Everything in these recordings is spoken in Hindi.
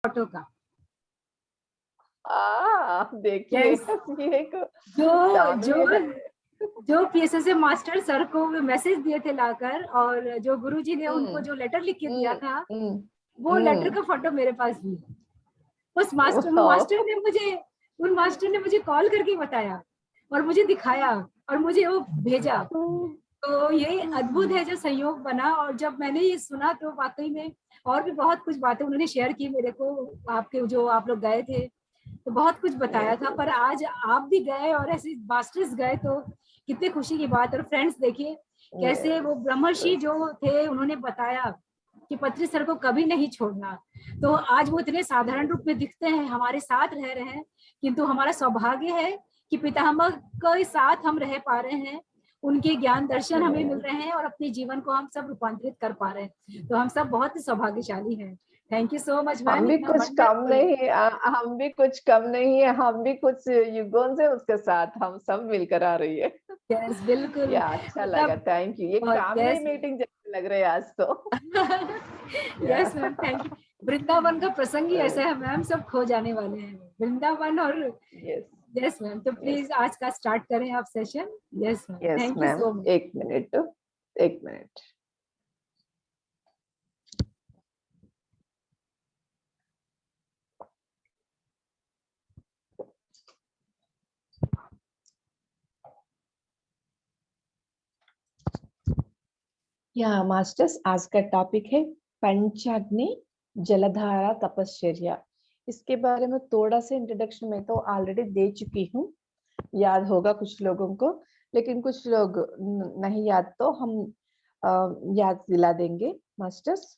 फोटो का। देखिए यस, ये एक जो जो ताबीर है। जो पीएसएसए मास्टर सर को मैसेज दिए थे लाकर, और जो गुरुजी ने उनको हम्म जो लेटर लिख के दिया हम्म था, हम्म वो लेटर का फोटो मेरे पास भी है। उस मास्टर मास्टर ने मुझे उन मास्टर ने मुझे कॉल करके बताया और मुझे दिखाया और मुझे वो भेजा। तो ये अद्भुत है जो संयोग बना। और जब मैंने ये सुना तो वाकई में और भी बहुत कुछ बातें उन्होंने शेयर की मेरे को, आपके जो आप लोग गए थे तो बहुत कुछ बताया था। पर आज आप भी गए और ऐसे मास्टर्स गए तो कितने खुशी की बात। और फ्रेंड्स देखिए कैसे वो ब्रह्मर्षि जो थे उन्होंने बताया कि पत्री सर को कभी नहीं छोड़ना। तो आज वो इतने साधारण रूप में दिखते हैं, हमारे साथ रह रहे हैं, किंतु हमारा सौभाग्य है कि पितामह के साथ हम रह पा रहे हैं, उनके ज्ञान दर्शन हमें मिल रहे हैं और अपने जीवन को हम सब रूपांतरित कर पा रहे हैं। तो हम सब बहुत ही सौभाग्यशाली हैं। Thank you so much ma'am, हम भी इतना कुछ कम वंडरफुल। नहीं, हम भी कुछ कम नहीं है, हम भी कुछ युगों से उसके साथ हम सब मिलकर आ रही है। यस बिल्कुल। या अच्छा लगा, मतलब थैंक यू। ये बहुत, फैमिली यस मीटिंग जैसे लग रहे हैं आज तो। या yes ma'am, thank you. Vrindavan का प्रसंग ही ऐसा है मैम, सब खो जाने वाले हैं वृंदावन। और यस यस मैम, तो यस प्लीज आज का स्टार्ट करें आप session. Yes ma'am, yes thank you ma'am, so much. एक मिनट, एक मिनट। या मास्टर्स, आज का टॉपिक है पंचाग्नि जलधारा तपश्चर्या। इसके बारे में थोड़ा सा इंट्रोडक्शन में तो ऑलरेडी दे चुकी हूँ, याद होगा कुछ लोगों को, लेकिन कुछ लोग नहीं याद, तो हम याद दिला देंगे मास्टर्स।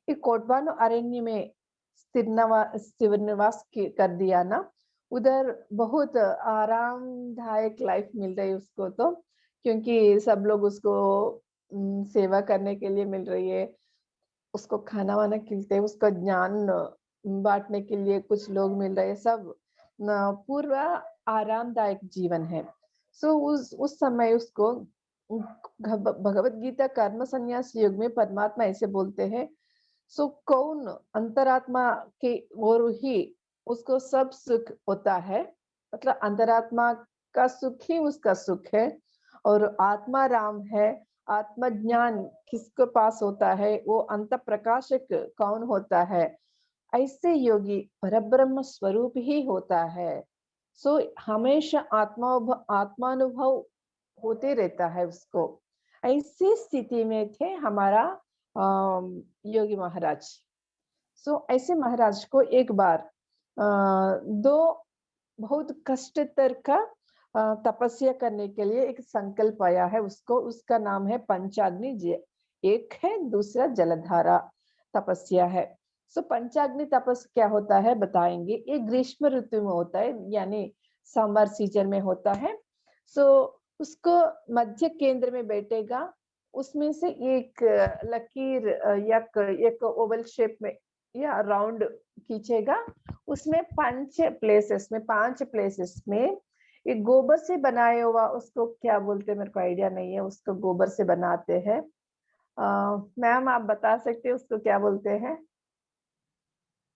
ये कोटबान अरण्य में स्थिर निवास कर दिया ना, उधर बहुत आरामदायक लाइफ मिल रही है उसको, तो क्योंकि सब लोग उसको सेवा करने के लिए मिल रही है, उसको खाना वाना खिलते हैं, उसका ज्ञान बांटने के लिए कुछ लोग मिल रहे हैं, सब पूरा आरामदायक जीवन है। सो उस समय उसको भगवत गीता कर्म संन्यास युग में परमात्मा ऐसे बोलते हैं, सो कौन अंतरात्मा के ओर ही उसको सब सुख होता है, मतलब अंतरात्मा का सुख ही उसका सुख है, और आत्मा राम है। आत्मज्ञान किसके पास होता है, वो अंत प्रकाशक कौन होता है, ऐसे योगी परब्रह्म स्वरूप ही होता है। सो हमेशा आत्मानुभव होते रहता है उसको। ऐसी स्थिति में थे हमारा योगी महाराज। सो ऐसे महाराज को एक बार दो बहुत कष्टतर का तपस्या करने के लिए एक संकल्प आया है उसको, उसका नाम है पंचाग्नि। एक है, दूसरा जलधारा तपस्या है। सो पंचाग्नि तपस्या क्या होता है बताएंगे। ये ग्रीष्म ऋतु में होता है, यानी समर सीजन में होता है। सो उसको मध्य केंद्र में बैठेगा, उसमें से एक लकीर या एक ओवल शेप में या राउंड खींचेगा, उसमें पांच प्लेसेस में एक गोबर से बनाया हुआ, उसको क्या बोलते हैं मेरे को आइडिया नहीं है, उसको गोबर से बनाते हैं। मैम आप बता सकते हैं उसको क्या बोलते हैं?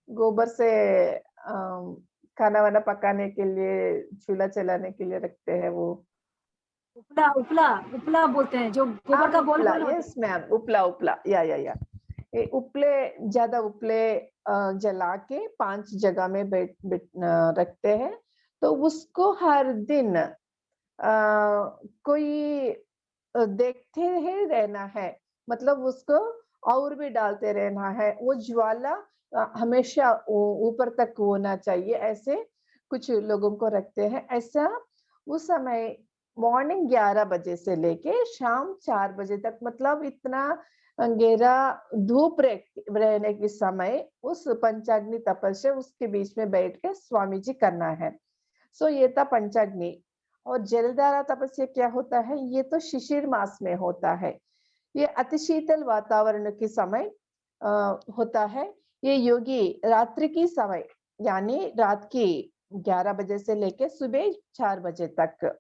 गोबर से खाना वाना पकाने के लिए, चूल्हा चलाने के लिए रखते हैं वो। उपला उपला उपला बोलते हैं, जो गोबर का गोल उपला, गोल होता यस मैम, उपला उपला, या ये उपले, ज्यादा उपले जला के 5 जगह में रखते हैं। तो उसको हर दिन कोई देखते ही रहना है, मतलब उसको और भी डालते रहना है, वो ज्वाला हमेशा ऊपर तक होना चाहिए, ऐसे कुछ लोगों को रखते हैं ऐसा। उस समय मॉर्निंग 11 बजे से लेके शाम 4 बजे तक, मतलब इतना अंधेरा धूप रहने के समय उस पंचाग्नि तपस्या उसके बीच में बैठ के स्वामी जी करना है। सो ये था पंचाग्नि। और जलधारा तपस्या क्या होता है, ये तो शिशिर मास में होता है, ये अति शीतल वातावरण के समय होता है। ये योगी रात्रि की समय, यानी रात की 11 बजे से लेके सुबह 4 बजे तक,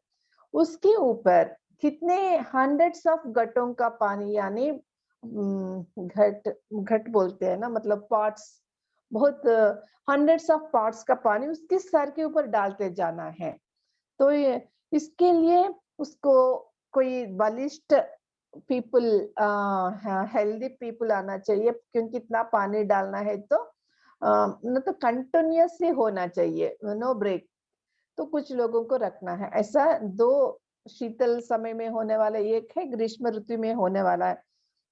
उसके ऊपर कितने हंड्रेड्स ऑफ घटों का पानी, यानी घट घट बोलते हैं ना, मतलब पॉट्स, बहुत हंड्रेड्स ऑफ पॉट्स का पानी उसके सर के ऊपर डालते जाना है। तो ये इसके लिए उसको कोई बलिष्ठ पीपल, हेल्दी पीपल आना चाहिए, क्योंकि इतना पानी डालना है तो न तो कंटिन्यूअसली होना चाहिए, नो ब्रेक। तो कुछ लोगों को रखना है ऐसा। दो शीतल समय में होने वाला, एक है ग्रीष्म ऋतु में होने वाला है।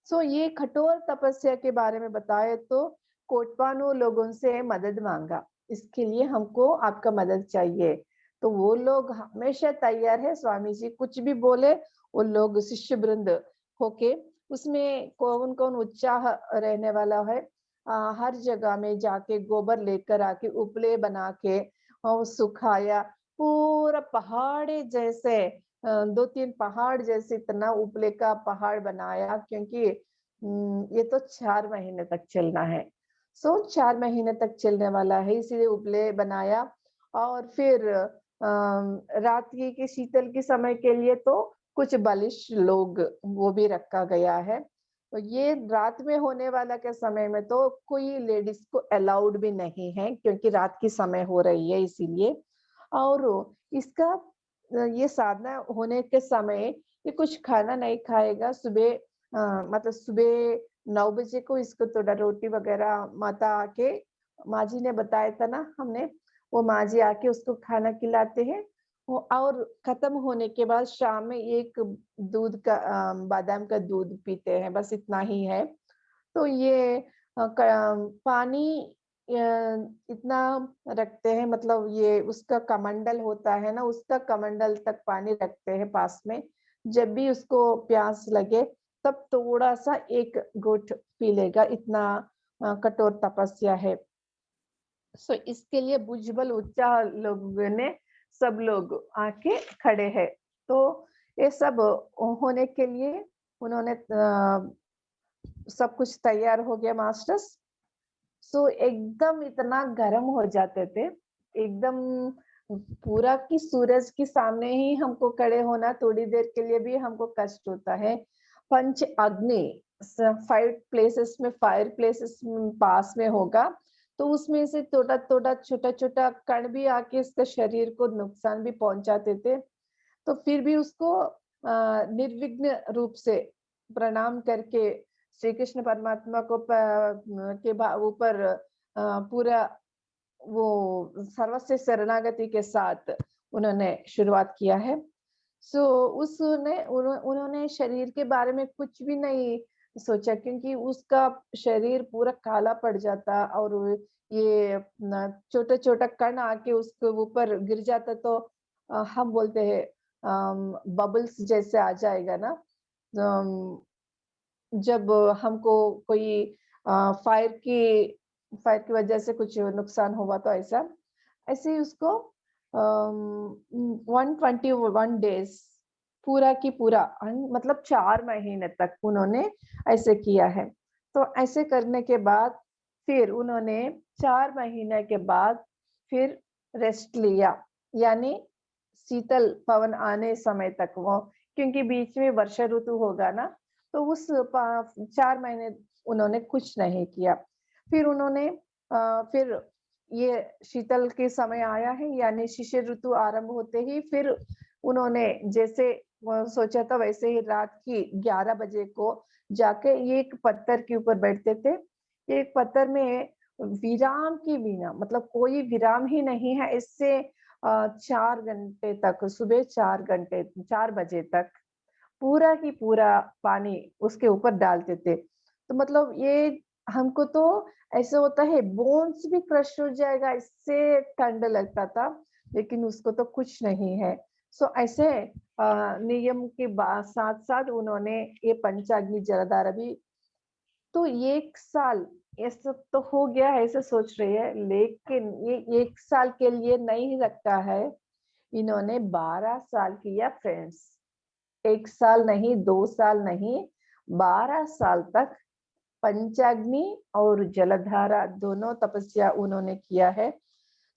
सो ये कठोर तपस्या के बारे में बताए तो कोटपानू लोगों से मदद मांगा, इसके लिए हमको आपका मदद चाहिए। तो वो लोग हमेशा तैयार है, स्वामी जी कुछ भी बोले वो लोग शिष्य वृंद होके उसमें कौन कौन उत्साह रहने वाला है। हर जगह में जाके गोबर लेकर आके उपले बना के और सुखाया, पूरा पहाड़ी जैसे 2-3 पहाड़ जैसे इतना उपले का पहाड़ बनाया, क्योंकि ये तो 4 महीने तक चलना है। सो 4 महीने तक चलने वाला है, इसीलिए उपले बनाया। और फिर रात के शीतल के समय के लिए तो कुछ बलिष्ठ लोग वो भी रखा गया है। तो ये रात में होने वाला के समय में तो कोई लेडीज को अलाउड भी नहीं है, क्योंकि रात की समय हो रही है इसीलिए। और इसका ये साधना होने के समय ये कुछ खाना नहीं खाएगा। सुबह मतलब सुबह 9 बजे को इसको थोड़ा रोटी वगैरह माता आके, माँ जी ने बताया था ना हमने, वो माँ जी आके उसको खाना खिलाते हैं। और खत्म होने के बाद शाम में एक दूध का बादाम का दूध पीते हैं, बस इतना ही है। तो ये पानी इतना रखते हैं, मतलब ये उसका कमंडल होता है ना, उसका कमंडल तक पानी रखते हैं पास में। जब भी उसको प्यास लगे तब थोड़ा सा एक घूंट पी लेगा, इतना कठोर तपस्या है। सो इसके लिए भुजबल उत्साह लोगों ने सब लोग आके खड़े हैं। तो ये सब होने के लिए उन्होंने सब कुछ तैयार हो गया मास्टर्स। सो एकदम इतना गर्म हो जाते थे, एकदम पूरा कि सूरज के सामने ही हमको खड़े होना थोड़ी देर के लिए भी हमको कष्ट होता है। पंच अग्नि 5 फायर प्लेसेस पास में होगा, तो उसमें से थोड़ा थोड़ा छोटा छोटा कण भी आके इसके शरीर को नुकसान भी पहुंचाते थे। तो फिर भी उसको निर्विघ्न रूप से प्रणाम करके श्री कृष्ण परमात्मा को के ऊपर पूरा वो सर्वस्व शरणागति के साथ उन्होंने शुरुआत किया है। सो उन्होंने शरीर के बारे में कुछ भी नहीं सोचा, क्योंकि उसका शरीर पूरा काला पड़ जाता और ये छोटा छोटा कण आके उसके ऊपर गिर जाता तो हम बोलते हैं बबल्स जैसे आ जाएगा ना। जब हमको कोई फायर की वजह से कुछ नुकसान हुआ तो ऐसा ऐसे ही उसको 121 डेज पूरा की पूरा मतलब 4 महीने तक उन्होंने ऐसे किया है। तो ऐसे करने के बाद फिर उन्होंने 4 महीने के बाद फिर रेस्ट लिया, यानी शीतल पवन आने समय तक वो, क्योंकि बीच में वर्षा ऋतु होगा ना, तो उस 4 महीने उन्होंने कुछ नहीं किया। फिर उन्होंने फिर ये शीतल के समय आया है, यानी शिशिर ऋतु आरंभ होते ही फिर उन्होंने जैसे सोचा था वैसे ही रात की 11 बजे को जाके एक पत्थर के ऊपर बैठते थे। एक पत्थर में विराम के बिना, मतलब कोई विराम ही नहीं है, इससे 4 घंटे तक, सुबह 4 बजे तक पूरा की पूरा पानी उसके ऊपर डालते थे। तो मतलब ये हमको तो ऐसे होता है बोन्स भी क्रश हो जाएगा, इससे ठंड लगता था, लेकिन उसको तो कुछ नहीं है। सो ऐसे नियम के साथ-साथ उन्होंने ये पंचाग्नि जलधारा भी, तो 1 साल ये सब तो हो गया ऐसे सोच रही है, लेकिन ये 1 साल के लिए नहीं रखा है, इन्होंने 12 साल किया फ्रेंड्स। 1 साल नहीं, 2 साल नहीं, 12 साल तक पंचाग्नि और जलधारा दोनों तपस्या उन्होंने किया है।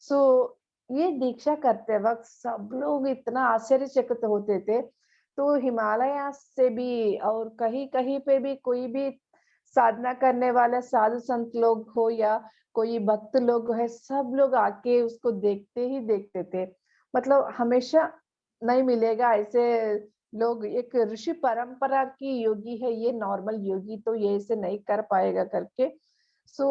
सो ये दीक्षा करते वक्त सब लोग इतना आश्चर्यचकित होते थे। तो हिमालय से भी और कहीं कहीं पे भी कोई भी साधना करने वाले साधु संत लोग हो या कोई भक्त लोग है, सब लोग आके उसको देखते ही देखते थे। मतलब हमेशा नहीं मिलेगा ऐसे लोग, एक ऋषि परंपरा की योगी है ये, नॉर्मल योगी तो ये ऐसे नहीं कर पाएगा करके। सो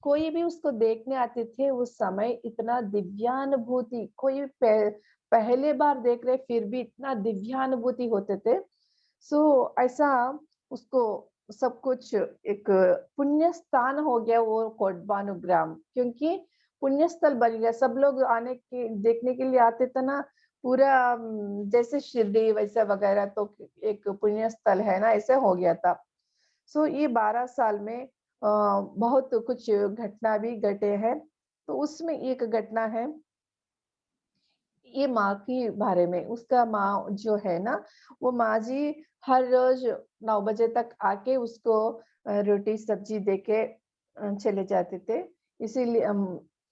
कोई भी उसको देखने आते थे उस समय, इतना दिव्यानुभूति, कोई पहले बार देख रहे फिर भी इतना दिव्यानुभूति होते थे। सो ऐसा उसको सब कुछ एक पुण्य स्थान हो गया वो कोडबानु ग्राम, क्योंकि पुण्य स्थल बन गया। सब लोग आने के देखने के लिए आते थे ना, पूरा जैसे शिरडी वैसा वगैरह, तो एक पुण्य स्थल है ना, ऐसे हो गया था। सो ये 12 साल में बहुत कुछ घटना भी घटे हैं। तो उसमें एक घटना है ये माँ के बारे में। उसका माँ जो है ना, वो माँ जी हर रोज 9 बजे तक आके उसको रोटी सब्जी देके चले जाते थे। इसीलिए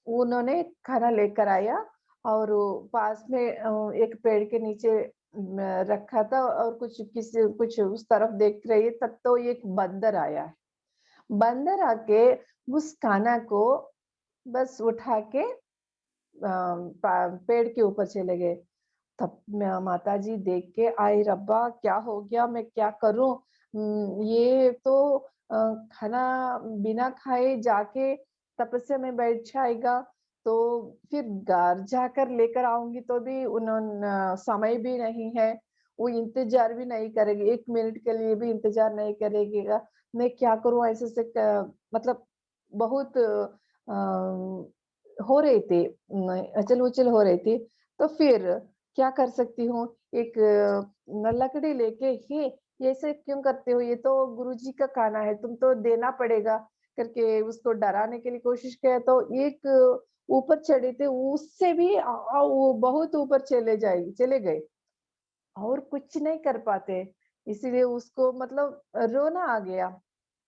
उन्होंने खाना लेकर आया और वो पास में एक पेड़ के नीचे रखा था, और कुछ उस तरफ देख रही है, तब तो एक बंदर आया है। बंदर आके उस खाना को बस उठा के पेड़ के ऊपर चले गए। तब माताजी देख के, आई रब्बा क्या हो गया, मैं क्या करूं? ये तो खाना बिना खाए जाके तपस्या में बैठ जाएगा, तो फिर घर जाकर लेकर आऊंगी तो भी उन्होंने समय भी नहीं है, वो इंतजार भी नहीं करेगी, 1 मिनट के लिए भी इंतजार नहीं करेगा। मैं क्या करूं? ऐसे से मतलब बहुत हो रही थी, अचल उचल हो रही थी। तो फिर क्या कर सकती हूँ? एक लकड़ी लेके, "हे, ये ऐसे क्यों करते हो? ये तो गुरुजी का खाना है, तुम तो देना पड़ेगा" करके उसको डराने के लिए कोशिश किया। तो एक ऊपर चढ़े थे, उससे भी वो बहुत ऊपर चले गए और कुछ नहीं कर पाते। इसीलिए उसको मतलब रोना आ गया।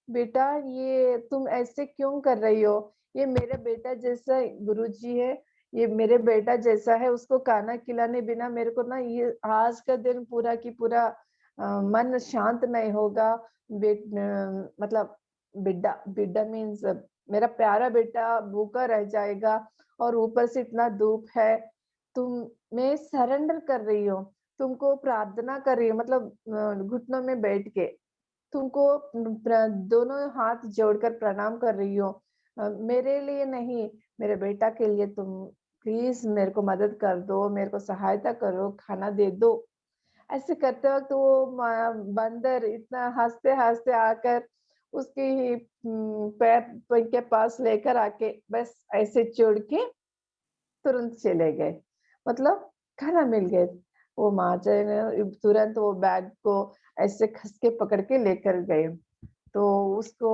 "बेटा, ये तुम ऐसे क्यों कर रही हो? ये मेरा बेटा जैसा गुरुजी है, ये मेरे बेटा जैसा है, उसको खाना खिलाने बिना मेरे को ना ये आज का दिन पूरा की पूरा मन शांत नहीं होगा। मतलब बिड्डा बिड्डा मीन्स मेरा प्यारा बेटा भूखा रह जाएगा, और ऊपर से इतना धूप है। मैं सरेंडर कर रही हूँ, तुमको प्रार्थना कर रही हूँ, मतलब घुटनों में बैठ के। तुमको दोनों हाथ जोड़कर प्रणाम कर रही हो। मेरे लिए नहीं, मेरे बेटा के लिए तुम प्लीज मेरे को मदद कर दो, मेरे को सहायता करो, खाना दे दो। ऐसे करते वक्त वो बंदर इतना हंसते हंसते आकर उसके ही पैर के पास लेकर आके बस ऐसे जोड़ के तुरंत चले गए। मतलब खाना मिल गए। वो माँ ने तुरंत वो बैग को ऐसे खस के पकड़ के लेकर गए। तो उसको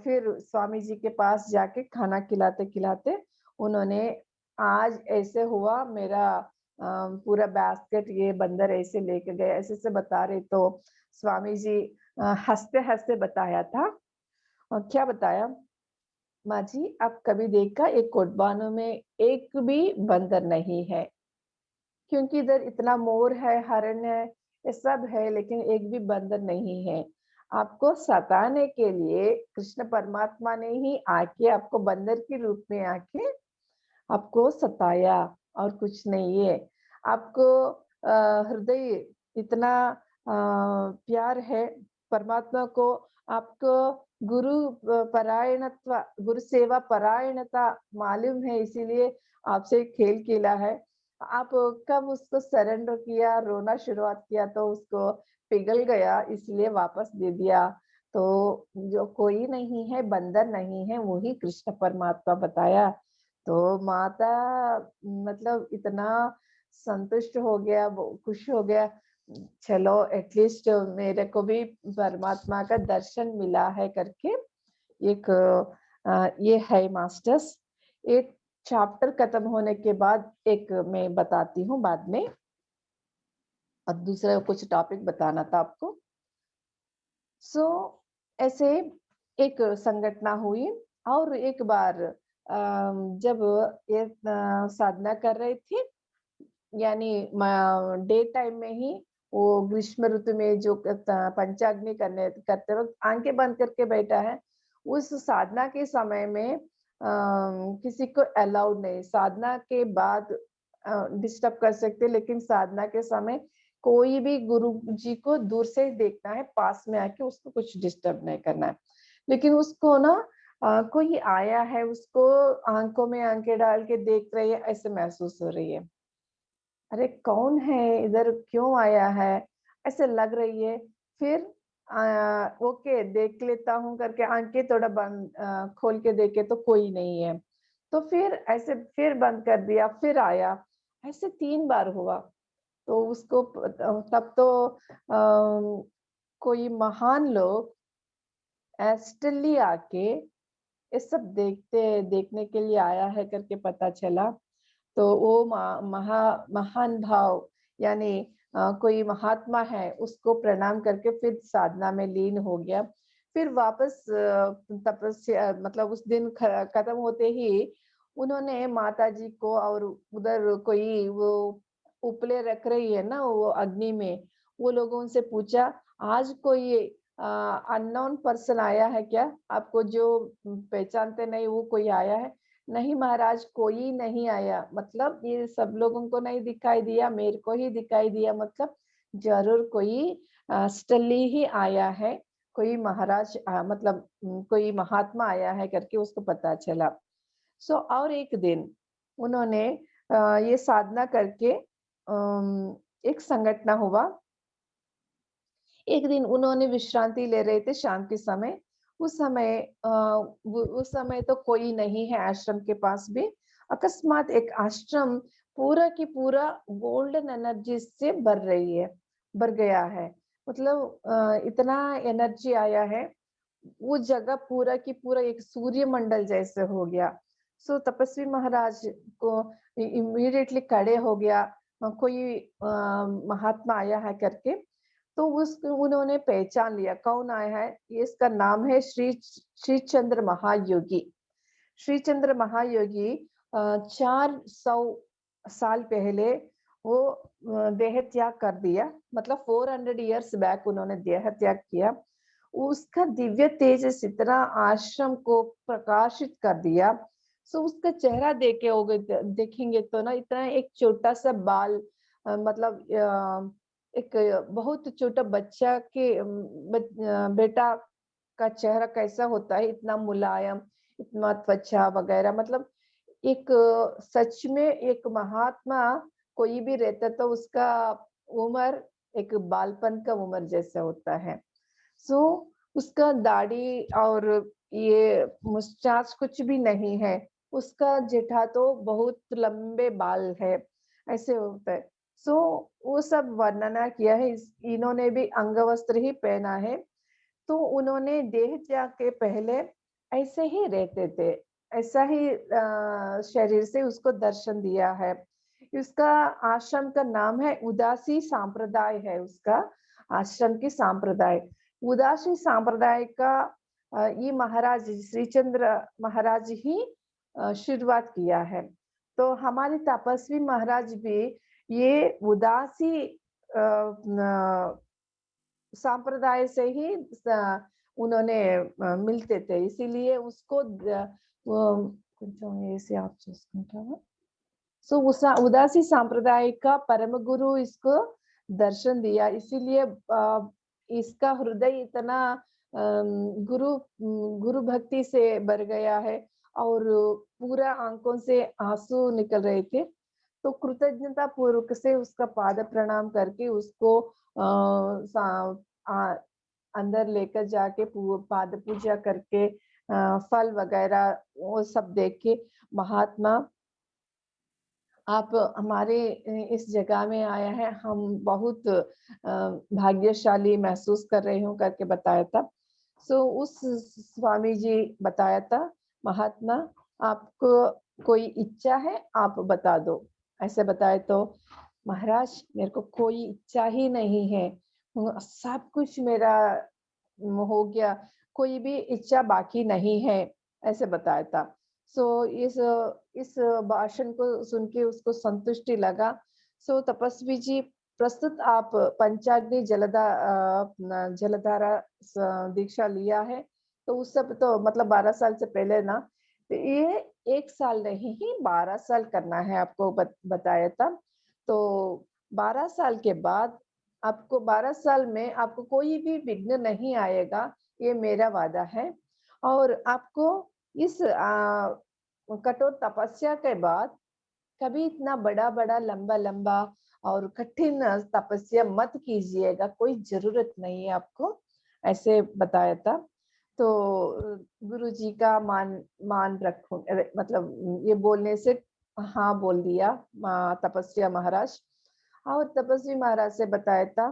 फिर स्वामी जी के पास जाके खाना खिलाते-खिलाते उन्होंने, आज ऐसे हुआ मेरा पूरा बास्केट ये बंदर ऐसे लेके गए, ऐसे-ऐसे बता रहे। तो स्वामी जी हँसते-हँसते बताया था। क्या बताया? माँ जी, आप कभी देखा एक कोडबानो में एक भी बंदर नहीं है, क्योंकि इधर इतना मोर है, हरण है, ये सब है, लेकिन एक भी बंदर नहीं है। आपको सताने के लिए कृष्ण परमात्मा ने ही आके आपको बंदर के रूप में आके आपको सताया, और कुछ नहीं है। आपको हृदय इतना प्यार है परमात्मा को, आपको गुरु परायणत्व, गुरु सेवा परायणता मालूम है, इसीलिए आपसे खेल खेला है। आप कब उसको सरेंडर किया, रोना शुरुआत किया तो उसको पिघल गया, इसलिए वापस दे दिया। तो जो कोई नहीं है, बंदर नहीं है, वही कृष्ण परमात्मा बताया। तो माता मतलब इतना संतुष्ट हो गया, वो खुश हो गया। चलो एटलीस्ट मेरे को भी परमात्मा का दर्शन मिला है करके। एक ये है मास्टर्स। एक चैप्टर खत्म होने के बाद एक मैं बताती हूँ बाद में, और दूसरा कुछ टॉपिक बताना था आपको। सो ऐसे एक संगठना हुई, और एक बार जब ये साधना कर रही थी, यानी डे टाइम में ही, वो ग्रीष्म ऋतु में जो पंचाग्नि करते वक्त आंखें बंद करके बैठा है, उस साधना के समय में किसी को अलाउड नहीं, साधना के बाद डिस्टर्ब कर सकते, लेकिन साधना के समय कोई भी गुरु जी को दूर से ही देखना है, पास में आके उसको कुछ डिस्टर्ब नहीं करना है। लेकिन उसको ना कोई आया है, उसको आंखों में आंखें डाल के देख रही है, ऐसे महसूस हो रही है। अरे कौन है इधर, क्यों आया है, ऐसे लग रही है। फिर ओके देख लेता हूँ करके आंखें थोड़ा बंद खोल के देखे तो कोई नहीं है। तो फिर ऐसे फिर बंद कर दिया, फिर आया, ऐसे 3 बार हुआ। तो उसको तब तो कोई महान लोग एस्टली आके ये सब देखने के लिए आया है करके पता चला। तो वो महान भाव यानी कोई महात्मा है, उसको प्रणाम करके फिर साधना में लीन हो गया। फिर वापस तपस्या मतलब उस दिन खत्म होते ही उन्होंने माता जी को, और उधर कोई वो उपले रख रही है ना वो अग्नि में, वो लोगों से पूछा, आज कोई अननोन पर्सन आया है क्या? आपको जो पहचानते नहीं वो कोई आया है? नहीं महाराज, कोई नहीं आया। मतलब ये सब लोगों को नहीं दिखाई दिया, मेरे को ही दिखाई दिया, मतलब जरूर कोई स्टली ही आया है, कोई महाराज मतलब कोई महात्मा आया है करके उसको पता चला। और एक दिन उन्होंने ये साधना करके एक संगठन हुआ। एक दिन उन्होंने विश्रांति ले रहे थे शाम के समय। उस समय तो कोई नहीं है आश्रम के पास भी। अकस्मात एक आश्रम पूरा की पूरा गोल्डन एनर्जी से भर गया है। मतलब इतना एनर्जी आया है, वो जगह पूरा की पूरा एक सूर्य मंडल जैसे हो गया। तपस्वी महाराज को इमीडिएटली खड़े हो गया, कोई महात्मा आया है करके। तो उन्होंने पहचान लिया कौन आया है, ये इसका नाम है श्री चंद्र महायोगी। श्री चंद्र महायोगी 400 साल पहले वो देह त्याग कर दिया, मतलब 400 इयर्स बैक उन्होंने देह त्याग किया। उसका दिव्य तेज इतना आश्रम को प्रकाशित कर दिया। उसका चेहरा देखेंगे तो ना इतना एक छोटा सा बाल, मतलब एक बहुत छोटा बच्चा के बेटा का चेहरा कैसा होता है, इतना मुलायम, इतना त्वचा वगैरह, मतलब एक सच में एक महात्मा कोई भी रहता तो उसका उम्र एक बालपन का उम्र जैसा होता है। उसका दाढ़ी और ये मुस्टाच कुछ भी नहीं है, उसका जेठा तो बहुत लंबे बाल है, ऐसे होता है। वो सब वर्णना किया है। इन्होंने भी अंगवस्त्र ही पहना है। तो उन्होंने देह त्याग के पहले ऐसे ही रहते थे, ऐसा ही शरीर से उसको दर्शन दिया है। उसका आश्रम का नाम है उदासी संप्रदाय है, उसका आश्रम की संप्रदाय उदासी संप्रदाय का ये महाराज श्रीचंद्र महाराज ही शुरुआत किया है। तो हमारे तपस्वी महाराज भी ये उदासी संप्रदाय से ही उन्होंने मिलते थे, इसीलिए उसको ऐसे आप उदासी संप्रदाय का परम गुरु इसको दर्शन दिया, इसीलिए इसका हृदय इतना गुरु भक्ति से भर गया है, और पूरा आंखों से आंसू निकल रहे थे। तो कृतज्ञता पूर्वक से उसका पाद प्रणाम करके उसको अंदर लेकर जाके पाद पूजा करके फल वगैरह वो सब देख के, महात्मा आप हमारे इस जगह में आया है, हम बहुत भाग्यशाली महसूस कर रहे हूँ करके बताया था। उस स्वामी जी बताया था, महात्मा आपको कोई इच्छा है आप बता दो, ऐसे बताए। तो महाराज मेरे को कोई इच्छा ही नहीं है, सब कुछ मेरा हो गया, कोई भी इच्छा बाकी नहीं है, ऐसे बताया था। इस भाषण को सुन के उसको संतुष्टि लगा। तपस्वी जी प्रस्तुत आप पंचाग्नि जलधारा दीक्षा लिया है, तो उस सब तो मतलब 12 साल से पहले ना, तो ये 1 साल नहीं ही 12 साल करना है आपको बताया था। तो 12 साल के बाद आपको 12 साल में आपको कोई भी विघ्न नहीं आएगा, ये मेरा वादा है। और आपको इस कठोर तपस्या के बाद कभी इतना बड़ा-बड़ा, लंबा-लंबा और कठिन तपस्या मत कीजिएगा, कोई ज़रूरत नहीं है आपको, ऐसे बताया था। तो गुरुजी का मान मान रखूँ मतलब ये बोलने से हाँ बोल दिया तपस्या महाराज। और तपस्वी महाराज से बताया था,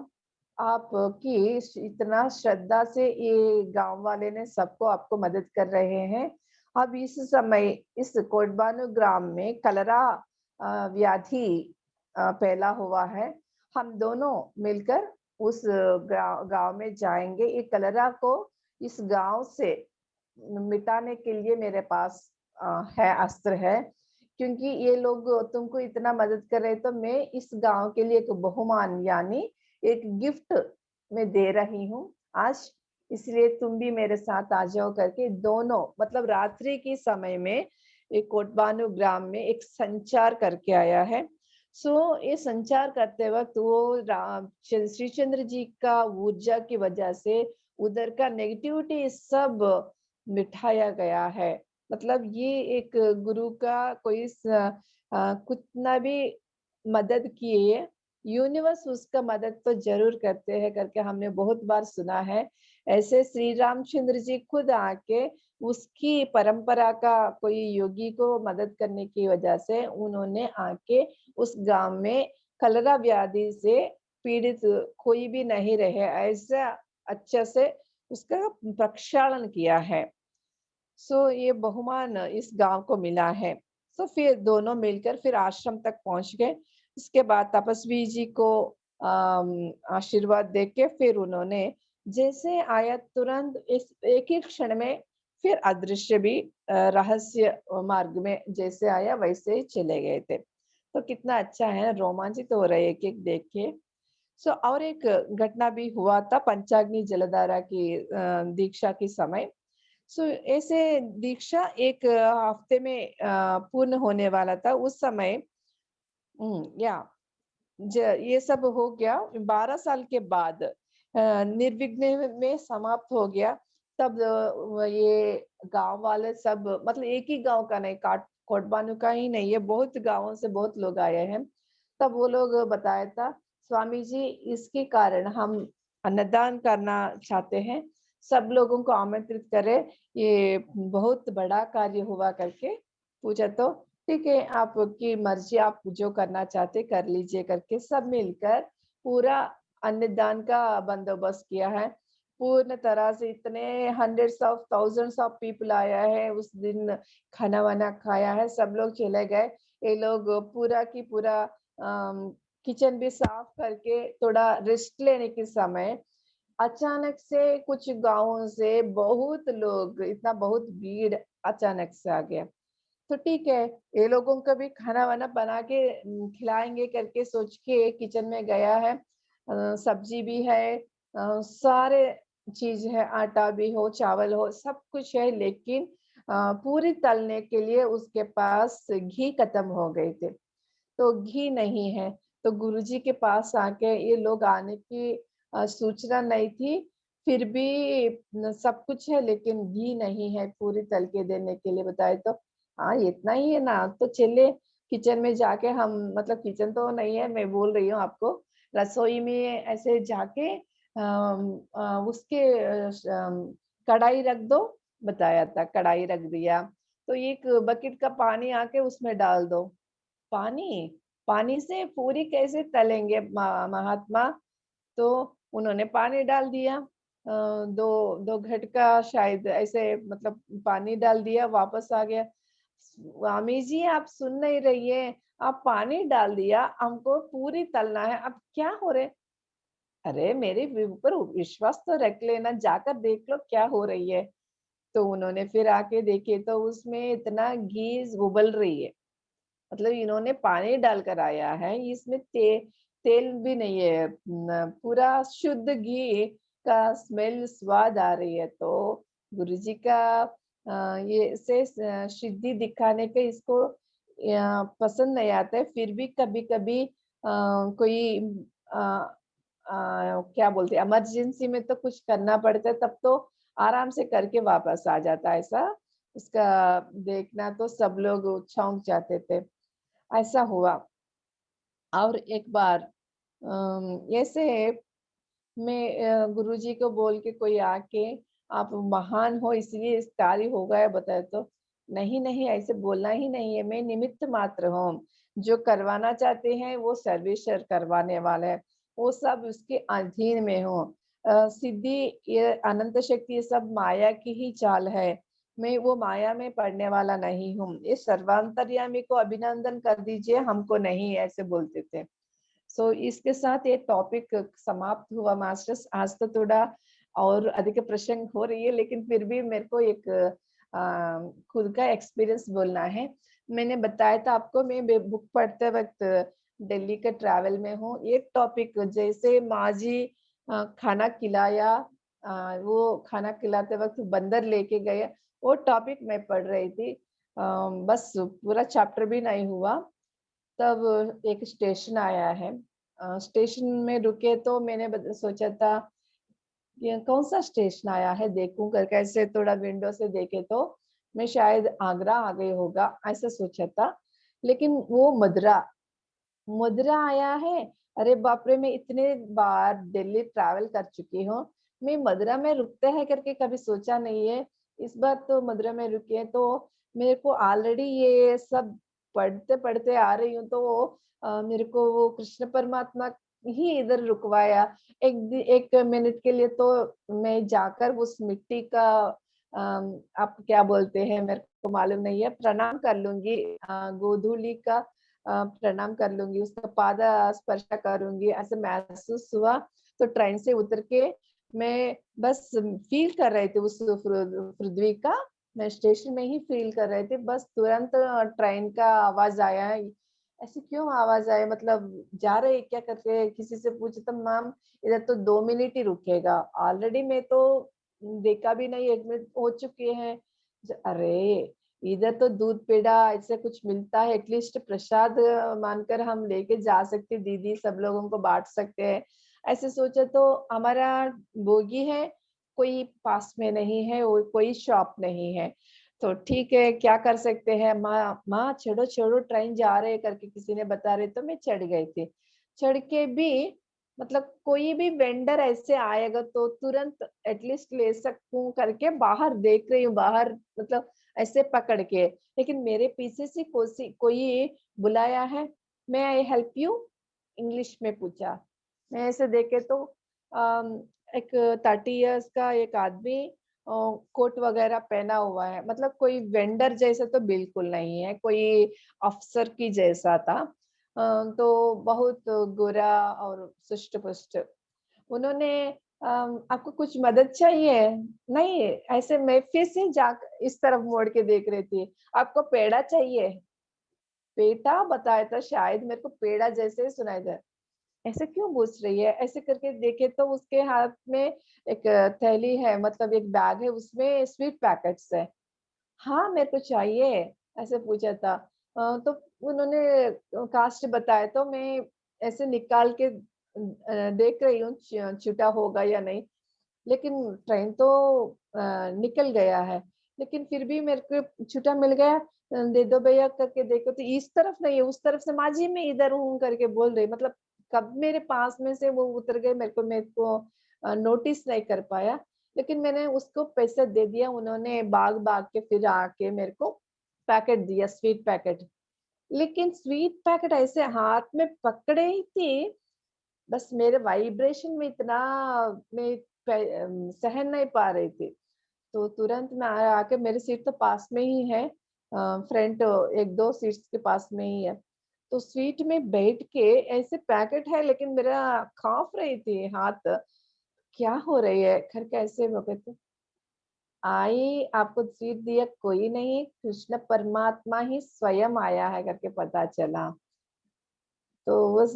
आपकी इतना श्रद्धा से ये गाँव वाले ने सबको आपको मदद कर रहे हैं। अब इस समय इस कोटबानु ग्राम में कलरा व्याधि फैला हुआ है। हम दोनों मिलकर उस गाँव में जाएँगे। ये कलरा को इस गाँव से मिटाने के लिए मेरे पास है अस्त्र है। क्योंकि ये लोग तुमको इतना मदद कर रहे हैं, तो मैं इस गाँव के लिए एक बहुमान यानी एक गिफ्ट मैं दे रही हूँ आज। इसलिए तुम भी मेरे साथ आ जाओ करके दोनों मतलब रात्रि के समय में एक कोटबानु ग्राम में एक संचार करके आया है। ये संचार करते वक़्त वो श्री चंद्र जी का ऊर्जा की वजह से उधर का नेगेटिविटी सब मिटाया गया है। मतलब ये एक गुरु का कोई कितना भी मदद किए, यूनिवर्स उसका मदद तो ज़रूर करते हैं करके हमने बहुत बार सुना है। ऐसे श्री रामचंद्र जी खुद आके उसकी परंपरा का कोई योगी को मदद करने की वजह से उन्होंने आके उस गाँव में कलरा व्याधि से पीड़ित कोई भी नहीं रहे, ऐसा अच्छे से उसका प्रक्षालन किया है। ये बहुमान इस गाँव को मिला है। फिर दोनों मिलकर फिर आश्रम तक पहुँच गए। इसके बाद तपस्वी जी को आशीर्वाद देके फिर उन्होंने जैसे आया तुरंत इस एक ही क्षण में फिर अदृश्य भी रहस्य मार्ग में जैसे आया वैसे ही चले गए थे। तो कितना अच्छा है, रोमांचित हो रहे एक-एक देख के। और एक घटना भी हुआ था पंचाग्नि जलधारा की दीक्षा के समय। ऐसे दीक्षा एक हफ्ते में पूर्ण होने वाला था उस समय या ये सब हो गया 12 साल के बाद निर्विघ्न में समाप्त हो गया। तब ये गाँव वाले सब मतलब एक ही गाँव का नहीं कोटबानु का ही नहीं है, बहुत गाँवों से बहुत लोग आए हैं। तब वो लोग बताया था, स्वामी जी इसके कारण हम अन्नदान करना चाहते हैं, सब लोगों को आमंत्रित करें, ये बहुत बड़ा कार्य हुआ करके पूछा तो ठीक है, आपकी मर्ज़ी आप जो करना चाहते कर लीजिए करके सब मिलकर पूरा अन्नदान का बंदोबस्त किया है। पूर्ण तरह से इतने hundreds of thousands of people आया है, उस दिन खाना-वाना खाया है, सब लोग चले गए। ये लोग पूरा की पूरा किचन भी साफ करके थोड़ा रेस्ट लेने के समय अचानक से कुछ गाँवों से बहुत लोग इतना बहुत भीड़ अचानक से आ गया। तो ठीक है, ये लोगों को भी खाना-वाना बना के खिलाएँगे करके सोच के किचन में गया है। सब्ज़ी भी है सारे चीज़ है, आटा भी हो, चावल हो, सब कुछ है लेकिन पूरी तलने के लिए उसके पास घी खत्म हो गए थे। तो घी नहीं है, तो गुरुजी के पास आके ये लोग आने की सूचना नहीं थी, फिर भी सब कुछ है लेकिन घी नहीं है पूरी तल के देने के लिए बताए तो, हाँ, इतना ही है ना, तो चलिए किचन में जाके हम मतलब किचन तो नहीं है, मैं बोल रही हूँ आपको, रसोई में ऐसे जाके उसके कढ़ाई रख दो, बताया था, कढ़ाई रख दिया, तो एक बकेट का पानी आके उसमें डाल दो। पानी? पानी से पूरी कैसे तलेंगे महात्मा? तो उन्होंने पानी डाल दिया 2 घट का शायद ऐसे मतलब पानी डाल दिया, वापस आ गया। स्वामी जी आप सुन नहीं रही है, आप पानी डाल दिया, हमको पूरी तलना है, अब क्या हो रहे? अरे मेरे ऊपर विश्वास तो रख लेना, जाकर देख लो क्या हो रही है। तो उन्होंने फिर आके देखे तो उसमें इतना घी उबल रही है। मतलब इन्होंने पानी डालकर आया है, इसमें तेल भी नहीं है, पूरा शुद्ध घी का स्मेल स्वाद आ रही है। तो गुरुजी का ये से सिद्धि दिखाने के इसको पसंद नहीं आता है। फिर भी कभी कभी कोई अ, क्या बोलते हैं, इमरजेंसी में तो कुछ करना पड़ता है, तब तो आराम से करके वापस आ जाता है ऐसा। उसका देखना तो सब लोग चौंक जाते थे, ऐसा हुआ। और एक बार ऐसे मैं गुरुजी को बोल के कोई आके आप महान हो इसलिए इस कार्य हो गया बताए तो नहीं नहीं, ऐसे बोलना ही नहीं है, मैं निमित्त मात्र हूँ। जो करवाना चाहते हैं वो सर्वेश्वर करवाने वाले हैं, वो सब उसके अधीन में हो। सिद्धि, ये अनंत शक्ति, ये सब माया की ही चाल है। मैं वो माया में पड़ने वाला नहीं हूँ। इस सर्वांतर्यामी को अभिनंदन कर दीजिए, हमको नहीं, ऐसे बोलते थे। सो इसके साथ ये टॉपिक समाप्त हुआ मास्टर्स। आज तो थोड़ा और अधिक प्रसंग हो रही है, लेकिन फिर भी मेरे को एक खुद का एक्सपीरियंस बोलना है। मैंने बताया था आपको, मैं बुक पढ़ते वक्त दिल्ली के ट्रैवल में हूँ। एक टॉपिक जैसे माँ जी खाना खिलाया, वो खाना खिलाते वक्त बंदर लेके गए, वो टॉपिक मैं पढ़ रही थी। बस पूरा चैप्टर भी नहीं हुआ, तब एक स्टेशन आया है। स्टेशन में रुके तो मैंने सोचा था ये कौन सा स्टेशन आया है देखूं करके, ऐसे थोड़ा विंडो से देखे तो मैं शायद आगरा आ गई होगा, ऐसा सोचा था। लेकिन वो मदुरा मदुरा आया है। अरे बाप रे, मैं इतने बार दिल्ली ट्रैवल कर चुकी हूँ, मैं मदुरा में रुकते हैं करके कभी सोचा नहीं है। इस बार तो मदुरा में रुके, तो मेरे को ऑलरेडी ये सब पढ़ते पढ़ते आ रही हूँ, तो मेरे को वो कृष्ण परमात्मा ही इधर रुकवाया। एक मिनट के लिए तो मैं जाकर उस मिट्टी का आप क्या बोलते हैं मेरे को मालूम नहीं है, प्रणाम कर लूंगी। गोधूली का प्रणाम कर लूंगी, उसका पाद स्पर्श करूंगी, ऐसे महसूस हुआ। तो ट्रेन से उतर के मैं बस फील कर रही थी उस पृथ्वी का, मैं स्टेशन में ही फील कर रहे थे। बस तुरंत ट्रेन का आवाज आया है। ऐसे क्यों आवाज आया, मतलब जा रहे क्या करके किसी से पूछे तो मैम इधर तो 2 मिनट ही रुकेगा। ऑलरेडी मैं तो देखा भी नहीं, 1 मिनट हो चुके हैं। अरे इधर तो दूध पेड़ा ऐसे कुछ मिलता है, एटलीस्ट प्रसाद मानकर हम लेके जा सकते, दीदी सब लोगों को बांट सकते हैं। ऐसे सोचा तो हमारा बोगी है, कोई पास में नहीं है और कोई शॉप नहीं है, तो ठीक है क्या कर सकते हैं। माँ माँ चढ़ो चढ़ो ट्रेन जा रहे करके किसी ने बता रहे, तो मैं चढ़ गई थी। चढ़ के भी मतलब कोई भी वेंडर ऐसे आएगा तो तुरंत एटलीस्ट ले सकूं करके बाहर देख रही हूँ, बाहर मतलब ऐसे पकड़ के। लेकिन मेरे पीछे से कोई बुलाया है, मैं आई हेल्प यू, इंग्लिश में पूछा। मैं ऐसे देखे तो एक 30 इयर्स का एक आदमी कोट वगैरह पहना हुआ है, मतलब कोई वेंडर जैसा तो बिल्कुल नहीं है, कोई अफसर की जैसा था। तो बहुत गोरा और सुष्ट पुष्ट। उन्होंने आपको कुछ मदद चाहिए? नहीं, ऐसे मैं फिर से जा इस तरफ मोड़ के देख रही थी। आपको पेड़ा चाहिए? पेटा बताया था शायद, मेरे को पेड़ा जैसे ही सुनाई दिया। ऐसे क्यों पूछ रही है? ऐसे करके देखे तो उसके हाथ में एक थैली है, मतलब एक बैग है, उसमें स्वीट पैकेट्स है। हाँ, मेरे को चाहिए, ऐसे पूछा था। तो उन्होंने कास्ट बताया, तो मैं ऐसे निकाल के देख रही हूँ छूटा होगा या नहीं। लेकिन ट्रेन तो निकल गया है, लेकिन फिर भी मेरे को छुट्टा मिल गया। दे दो भैया करके देखो तो इस तरफ नहीं है, उस तरफ से माँ जी मैं इधर हूँ करके बोल रही, मतलब कब मेरे पास में से वो उतर गए, मेरे को नोटिस नहीं कर पाया। लेकिन मैंने उसको पैसा दे दिया, उन्होंने भाग भाग के फिर आके मेरे को पैकेट दिया, स्वीट पैकेट। लेकिन स्वीट पैकेट ऐसे हाथ में पकड़े ही थी, बस मेरे वाइब्रेशन में इतना मैं सहन नहीं पा रही थी। तो तुरंत मैं आके, मेरी सीट तो पास में ही है, फ्रंट 1-2 सीट्स के पास में ही है। तो सीट में बैठ के ऐसे पैकेट है, लेकिन मेरा काँप रही थी हाथ, क्या हो रही है? घर कैसे हो गए थे? आई आपको सीट दिया कोई नहीं, कृष्ण परमात्मा ही स्वयं आया है करके पता चला। तो बस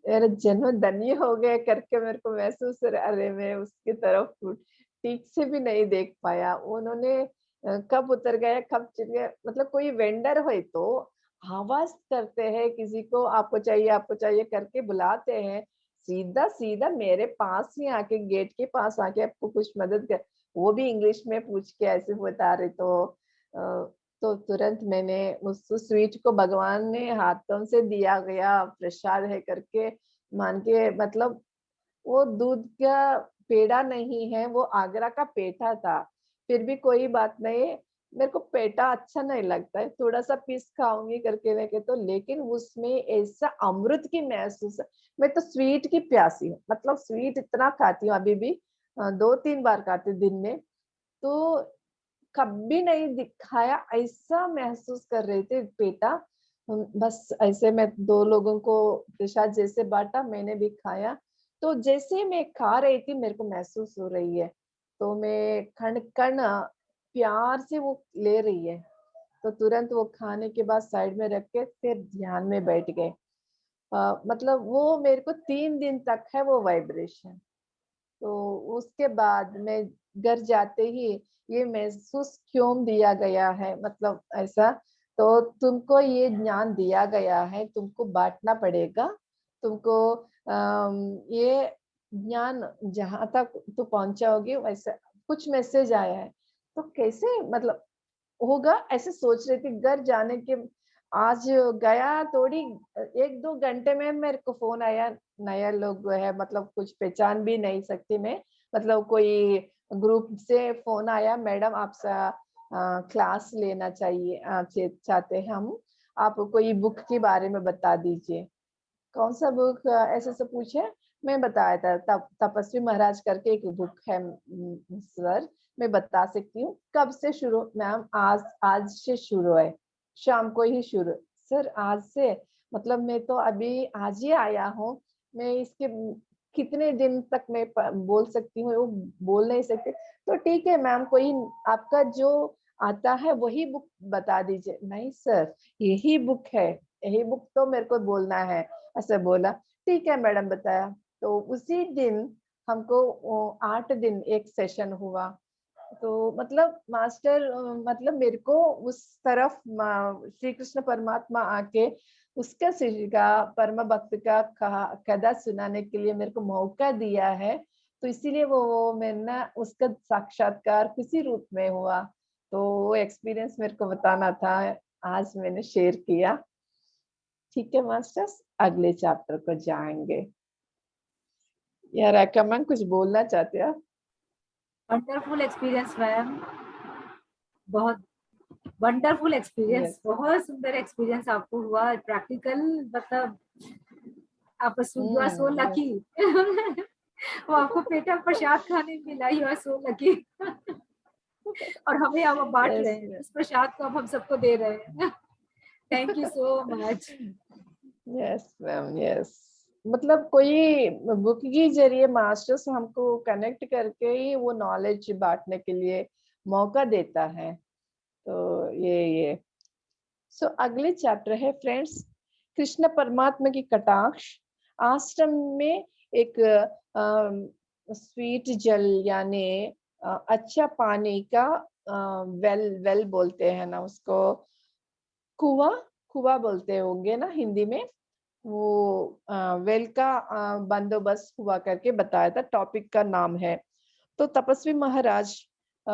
मेरा जन्म धन्य हो गया करके मेरे को महसूस हो रहा है। अरे मैं उसकी तरफ ठीक से भी नहीं देख पाया। उन्होंने कब उतर गए, कब चढ़ गए, मतलब कोई वेंडर हो तो आवाज करते हैं किसी को, आपको चाहिए करके बुलाते हैं, सीधा सीधा मेरे पास ही आके, गेट के पास आके आपको कुछ मदद कर, वो भी इंग्लिश में पूछ के ऐसे बता रहे। अ, तो तुरंत मैंने उस स्वीट को भगवान ने हाथों से दिया गया प्रसाद है करके मान के, मतलब वो दूध का पेड़ा नहीं है, वो आगरा का पेठा था। फिर भी कोई बात नहीं, मेरे को पेठा अच्छा नहीं लगता है, थोड़ा-सा पीस खाऊँगी करके रखे तो, लेकिन उसमें ऐसा अमृत की महसूस है। मैं तो स्वीट की प्यासी हूँ, मतलब स्वीट इतना खाती हूँ अभी भी, 2-3 बार खाती हूँ दिन में। तो कभी नहीं दिखाया, ऐसा महसूस कर रहे थे पेटा। बस ऐसे में 2 लोगों को प्रसाद जैसे बाँटा, मैंने भी खाया। तो जैसे मैं खा रही थी मेरे को महसूस हो रही है, तो मैं कण-कण प्यार से वो ले रही है। तो तुरंत वो खाने के बाद साइड में रख के फिर ध्यान में बैठ गए। मतलब वो मेरे को 3 दिन तक है वो वाइब्रेशन। तो उसके बाद मैं घर जाते ही ये महसूस क्यों दिया गया है, मतलब ऐसा, तो तुमको ये ज्ञान दिया गया है, तुमको बाँटना पड़ेगा। तुमको ये ज्ञान जहाँ तक तू पहुँचाओगी वैसे कुछ मैसेज आया है। तो कैसे मतलब होगा ऐसे सोच रही थी, घर जाने के आज गया थोड़ी 1-2 घंटे में मेरे को फ़ोन आया, नया लोग है, मतलब कुछ पहचान भी नहीं सकती मैं, मतलब कोई ग्रुप से फ़ोन आया, मैडम आपसे क्लास लेना चाहिए, चाहते हैं हम, आप कोई बुक के बारे में बता दीजिए। कौन-सा बुक, ऐसे-ऐसे पूछे, मैं बताया था तपस्वी महाराज करके एक बुक है, सर मैं बता सकती हूँ। कब से शुरू मैम? आज आज से शुरू है, शाम को ही शुरू। सर आज से? मतलब मैं तो अभी आज ही आया हूँ, मैं इसके कितने दिन तक मैं बोल सकती हूँ, वो बोल नहीं सकती। तो ठीक है मैम, कोई आपका जो आता है वही बुक बता दीजिए। नहीं सर, यही बुक है, यही बुक तो मेरे को बोलना है। ऐसा बोला, ठीक है मैडम बताया। तो उसी दिन हमको 8 दिन एक सेशन हुआ। तो मतलब मास्टर, मतलब मेरे को उस तरफ श्री कृष्ण परमात्मा आके उसका शिष्य का, परम भक्त का कहा कथा सुनाने के लिए मेरे को मौका दिया है। तो इसीलिए वो मैंने ना उसका साक्षात्कार किसी रूप में हुआ। तो वो एक्सपीरियंस मेरे को बताना था, आज मैंने शेयर किया। ठीक है मास्टर्स, अगले चैप्टर को जाएंगे। या रेखा मैम कुछ बोलना चाहते हैं आप? वंडरफुल एक्सपीरियंस मैम, बहुत वंडरफुल एक्सपीरियंस, यस। बहुत सुंदर एक्सपीरियंस आपको हुआ प्रैक्टिकल, मतलब आप you are so yes. Lucky. वो आपको पेटा प्रसाद खाने मिला, यू आर सो लकी। और हमें अब बांट रहे यस हैं मैम। उस प्रसाद को, अब हम सबको दे रहे हैं। Thank you so much. Yes ma'am, yes. मतलब कोई बुक के जरिए मास्टर्स हमको कनेक्ट करके ही वो नॉलेज बांटने के लिए मौका देता है। तो ये सो अगले चैप्टर है फ्रेंड्स, कृष्ण परमात्मा की कटाक्ष। आश्रम में एक स्वीट जल यानी अच्छा पानी का वेल वेल बोलते हैं ना उसको, कुआं, कुआं बोलते होंगे ना हिंदी में। वो वेल का बंदोबस्त हुआ करके बताया था, टॉपिक का नाम है। तो तपस्वी महाराज अ,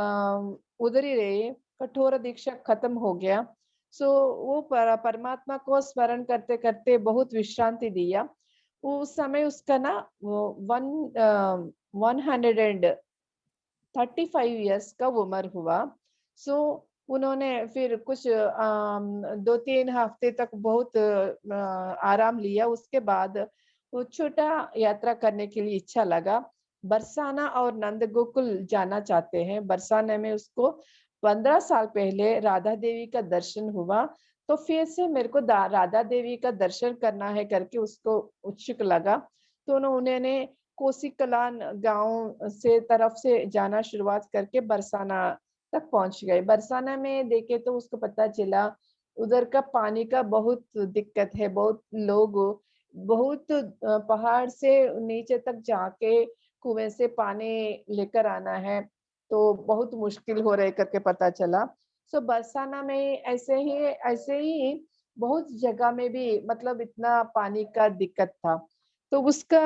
उधर ही रहे, कठोर दीक्षा खत्म हो गया। सो वो परमात्मा को स्मरण करते करते बहुत विश्रांति दिया। उस समय उसका ना वो 135 इयर्स का उम्र हुआ। सो उन्होंने फिर कुछ 2-3 हफ्ते तक बहुत आराम लिया। उसके बाद वो छोटा यात्रा करने के लिए इच्छा लगा। बरसाना और नंदगोकुल जाना चाहते हैं। बरसाने में उसको 15 साल पहले राधा देवी का दर्शन हुआ। तो फिर से मेरे को राधा देवी का दर्शन करना है करके उसको उत्सुक लगा। तो उन्होंने कोसी कलान गाँव से तरफ से जाना शुरुआत करके बरसाना तक पहुँच गए। बरसाना में देखे तो उसको पता चला उधर का पानी का बहुत दिक्कत है, बहुत लोग बहुत पहाड़ से नीचे तक जाके कुएँ से पानी लेकर आना है। तो बहुत मुश्किल हो रहे करके पता चला। सो बरसाना में ऐसे ही बहुत जगह में भी मतलब इतना पानी का दिक्कत था। तो उसका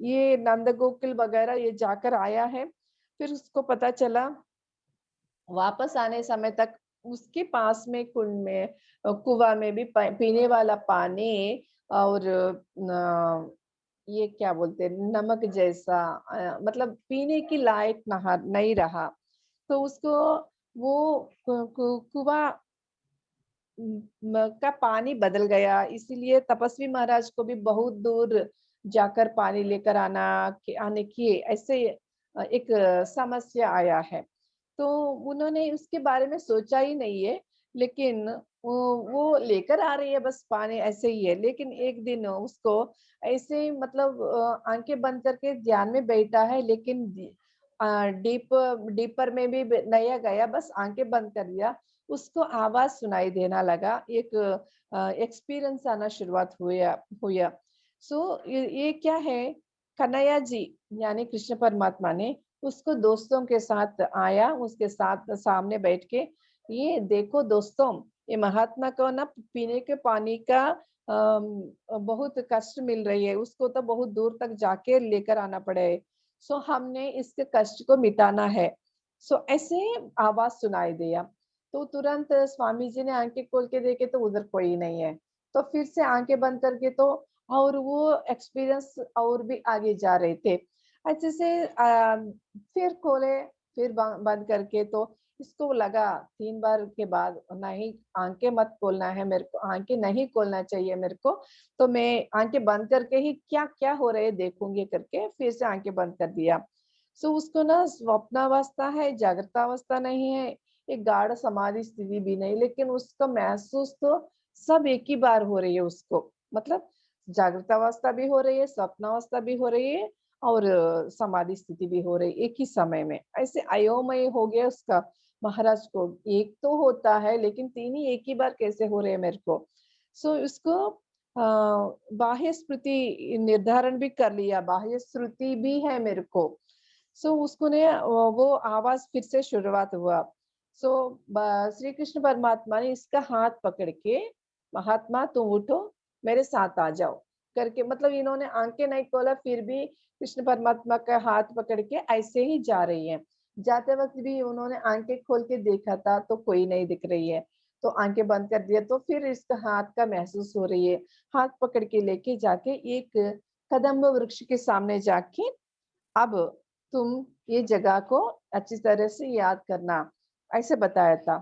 ये नंदगोकुल वगैरह ये जाकर आया है। फिर उसको पता चला वापस आने समय तक उसके पास में कुंड में कुआँ में भी पीने वाला पानी और ये क्या बोलते हैं नमक जैसा मतलब पीने की लायक नहा नहीं रहा। तो उसको वो कुआँ का पानी बदल गया, इसीलिए तपस्वी महाराज को भी बहुत दूर जाकर पानी लेकर आने की ऐसे एक समस्या आया है। तो उन्होंने उसके बारे में सोचा ही नहीं है, लेकिन वो लेकर आ रही है बस पानी ऐसे ही है। लेकिन एक दिन उसको ऐसे ही मतलब आंखें बंद करके ध्यान में बैठा है, लेकिन डीपर में भी नहीं गया, बस आंखें बंद कर दिया। उसको आवाज सुनाई देना लगा, एक एक्सपीरियंस आना शुरुआत हुआ। सो ये क्या है, कन्हैया जी यानी कृष्ण परमात्मा ने उसको दोस्तों के साथ आया, उसके साथ सामने बैठ के, ये देखो दोस्तों, ये महात्मा को ना पीने के पानी का बहुत कष्ट मिल रही है, उसको तो बहुत दूर तक जाके लेकर आना पड़े। सो हमने इसके कष्ट को मिटाना है। सो ऐसे आवाज सुनाई दिया। तो तुरंत स्वामी जी ने आंखें खोल के देखे तो उधर कोई नहीं है। तो फिर से आंखें बंद करके तो और वो एक्सपीरियंस और भी आगे जा रहे थे। अच्छे से फिर खोले, फिर बंद करके तो इसको लगा 3 बार के बाद नहीं, आंखें मत खोलना है मेरे को, आंखें नहीं खोलना चाहिए मेरे को। तो मैं आंखें बंद करके ही क्या हो रहे देखूंगी करके फिर से आंखें बंद कर दिया। सो उसको ना स्वप्नावस्था है, जागृतावस्था नहीं है, एक गाढ़ समाधि स्थिति भी नहीं, लेकिन उसका महसूस तो सब एक ही बार हो रही है उसको। मतलब जागृत अवस्था भी हो रही है, स्वप्नावस्था भी हो रही है और समाधि स्थिति भी हो रही है एक ही समय में। ऐसे अयोमय हो गया उसका महाराज को। एक तो होता है लेकिन 3 ही एक ही बार कैसे हो रहे हैं मेरे को। सो उसको बाह्य स्मृति निर्धारण भी कर लिया, बाह्य श्रुति भी है मेरे को। सो उसको ने वो आवाज फिर से शुरुआत हुआ। सो श्री कृष्ण परमात्मा ने इसका हाथ पकड़ के, महात्मा तुम उठो, मेरे साथ आ जाओ करके, मतलब इन्होंने आंखें नहीं खोला फिर भी कृष्ण परमात्मा का हाथ पकड़ के ऐसे ही जा रही है। जाते वक्त भी उन्होंने आंखें खोल के देखा था तो कोई नहीं दिख रही है, तो आंखें बंद कर दिया तो फिर इसका हाथ का महसूस हो रही है। हाथ पकड़ के लेके जाके एक कदम्ब वृक्ष के सामने जाके, अब तुम ये जगह को अच्छी तरह से याद करना, ऐसे बताया था।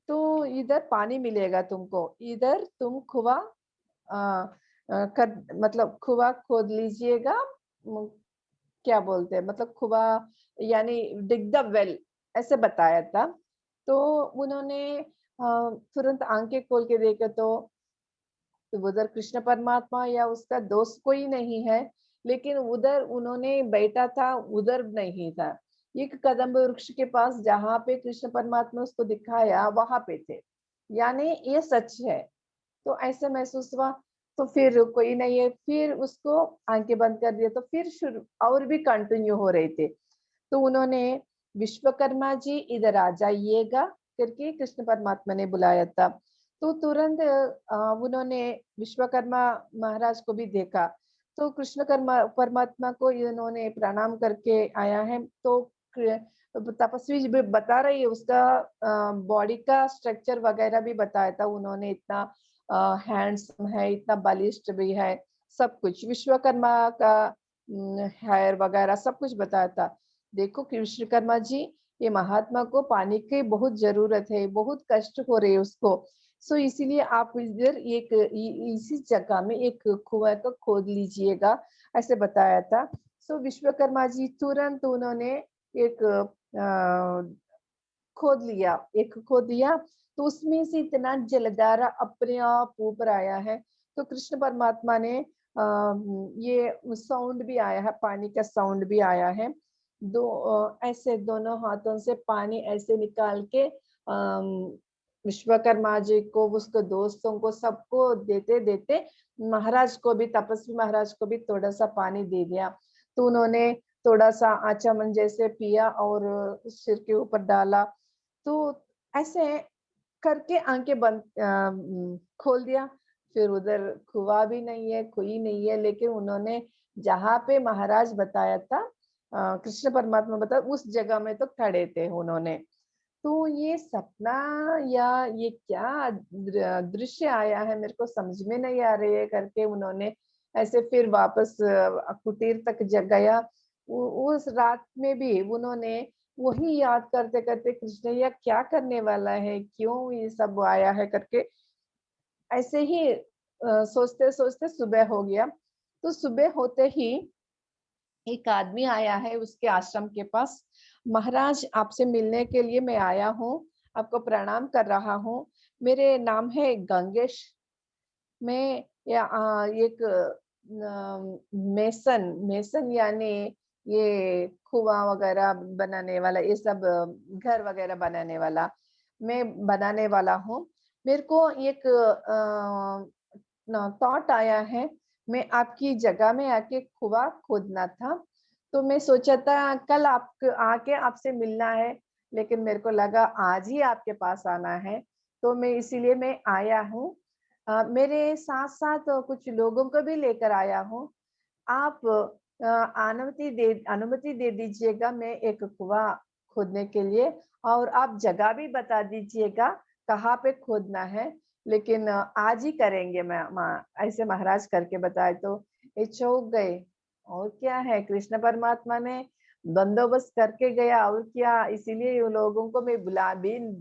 तो इधर पानी मिलेगा तुमको, इधर तुम कुआं मतलब कुआं खोद लीजिएगा। क्या बोलते हैं, मतलब कुआं यानी डिग द वेल, ऐसे बताया था। तो उन्होंने तुरंत आंखें खोल के देखे तो उधर कृष्ण परमात्मा या उसका दोस्त कोई नहीं है, लेकिन उधर उन्होंने बैठा था उधर नहीं था, एक कदम्ब वृक्ष के पास जहाँ पे कृष्ण परमात्मा उसको दिखाया वहां पे थे, यानी ये सच है। तो ऐसा महसूस हुआ। तो फिर कोई नहीं है, फिर उसको आंखें बंद कर दिया तो फिर शुरू और भी कंटिन्यू हो रहे थे। तो उन्होंने विश्वकर्मा जी इधर आ जाइएगा करके कृष्ण परमात्मा ने बुलाया था। तो तुरंत उन्होंने विश्वकर्मा महाराज को भी देखा। तो कृष्ण परमात्मा को इन्होंने प्रणाम करके आया है। तो तपस्वी जी भी बता रही है उसका बॉडी का स्ट्रक्चर वगैरह भी बताया था उन्होंने, इतना हैंडसम है, इतना बलिष्ठ भी है, सब कुछ विश्वकर्मा का हेयर वगैरह सब कुछ बताया था। देखो कि विश्वकर्मा जी, ये महात्मा को पानी की बहुत जरूरत है, बहुत कष्ट हो रहे है उसको। सो इसीलिए आप इधर इसी जगह में एक कुआं को खोद लीजिएगा, ऐसे बताया था। सो विश्वकर्मा जी तुरंत उन्होंने एक खोद दिया तो उसमें से इतना जलधारा अपने आप ऊपर आया है। तो कृष्ण परमात्मा ने ये साउंड भी आया है, पानी का साउंड भी आया है। ऐसे दोनों हाथों से पानी ऐसे निकाल के विश्वकर्मा जी को, उसके दोस्तों को, सबको देते देते महाराज को भी, तपस्वी महाराज को भी थोड़ा सा पानी दे दिया। तो उन्होंने थोड़ा सा आचमन जैसे पिया और सिर के ऊपर डाला। तो ऐसे करके आंखें बंद खोल दिया। फिर उधर कुआं भी नहीं है, कोई नहीं है, लेकिन उन्होंने जहाँ पे महाराज बताया था, कृष्ण परमात्मा बताया, उस जगह में तो खड़े थे उन्होंने। तो ये सपना या ये क्या दृश्य आया है मेरे को समझ में नहीं आ रही है करके उन्होंने ऐसे फिर वापस कुटीर तक गया। उस रात में भी उन्होंने वही याद करते करते, कृष्ण यह क्या करने वाला है, क्यों ये सब आया है करके ऐसे ही सोचते सोचते सुबह हो गया। तो सुबह होते ही एक आदमी आया है उसके आश्रम के पास। महाराज, आपसे मिलने के लिए मैं आया हूँ, आपको प्रणाम कर रहा हूँ। मेरे नाम है गंगेश। मैं एक मेसन मेसन यानी ये कुआं वगैरह बनाने वाला, ये सब घर वगैरह बनाने वाला मैं बनाने वाला हूँ। मेरे को एक थॉट आया है, मैं आपकी जगह में आके कुआं खोदना था। तो मैं सोचा था कल आप आके आपसे मिलना है, लेकिन मेरे को लगा आज ही आपके पास आना है, तो मैं इसीलिए मैं आया हूँ। मेरे साथ साथ कुछ लोगों को भी लेकर आया हूँ। आप अनुमति दे दीजिएगा मैं एक कुआं खोदने के लिए, और आप जगह भी बता दीजिएगा कहाँ पे खोदना है। लेकिन आज ही करेंगे ऐसे महाराज करके बताए। तो ये चौंक गए। और क्या है, कृष्ण परमात्मा ने बंदोबस्त करके गया, और क्या, इसीलिए ये लोगों को मैं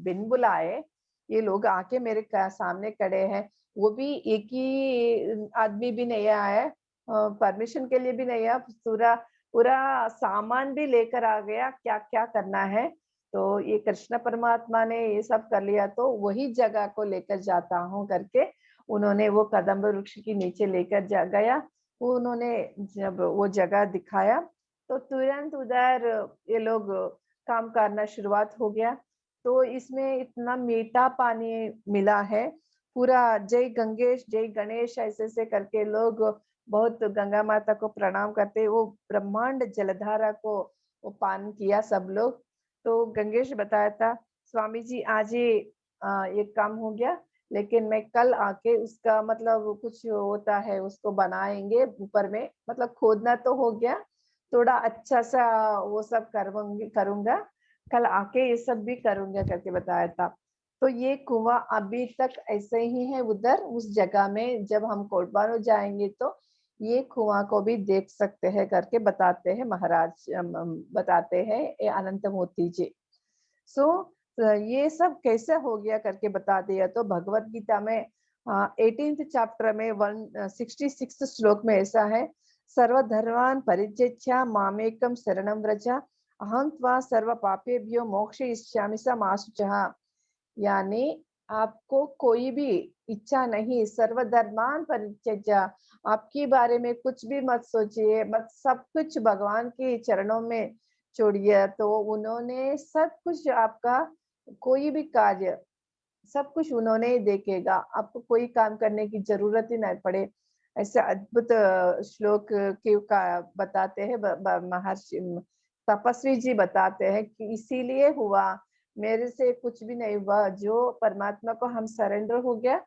बिन बुलाए ये लोग आके मेरे सामने खड़े हैं। वो भी एक ही आदमी भी नहीं आया, परमिशन के लिए भी नहीं आया, पूरा पूरा सामान भी लेकर आ गया, क्या क्या करना है। तो ये कृष्ण परमात्मा ने ये सब कर लिया, तो वही जगह को लेकर जाता हूँ करके उन्होंने वो कदम्ब वृक्ष के नीचे लेकर गया। वो उन्होंने जब वो जगह दिखाया तो तुरंत उधर ये लोग काम करना शुरुआत हो गया। तो इसमें इतना मीठा पानी मिला है, पूरा जय गंगेश जय गणेश ऐसे ऐसे करके लोग बहुत गंगा माता को प्रणाम करते, वो ब्रह्मांड जलधारा को वो पान किया सब लोग। तो गंगेश बताया था, स्वामी जी आज ही एक काम हो गया, लेकिन मैं कल आके उसका मतलब कुछ होता है उसको बनाएंगे ऊपर में, मतलब खोदना तो हो गया, थोड़ा अच्छा सा वो सब करूंगा, कल आके ये सब भी करूंगा करके बताया था। तो ये कुआं अभी तक ऐसे ही है उधर उस जगह में, जब हम कोटबानो जाएंगे तो ये कुआं को भी देख सकते हैं करके बताते हैं महाराज, बताते हैं ये अनंत मोती जी। सो ये सब कैसे हो गया करके बता दिया। तो भगवत गीता में 18th चैप्टर में 166 श्लोक में ऐसा है, सर्वधर्मान् परित्यज्य मामेकं शरणं व्रज अहं त्वा सर्व पापेभ्यो मोक्षयिष्यामि मा शुचः। यानी आपको कोई भी इच्छा नहीं, सर्वधर्मान परित्यज्य, आपके बारे में कुछ भी मत सोचिए, बस सब कुछ भगवान के चरणों में छोड़िए। तो उन्होंने सब कुछ आपका कोई भी कार्य सब कुछ उन्होंने ही देखेगा, आपको कोई काम करने की जरूरत ही नहीं पड़े। ऐसे अद्भुत श्लोक के का बताते हैं महर्षि तपस्वी जी बताते हैं कि इसीलिए हुआ, मेरे से कुछ भी नहीं हुआ, जो परमात्मा को हम सरेंडर हो गया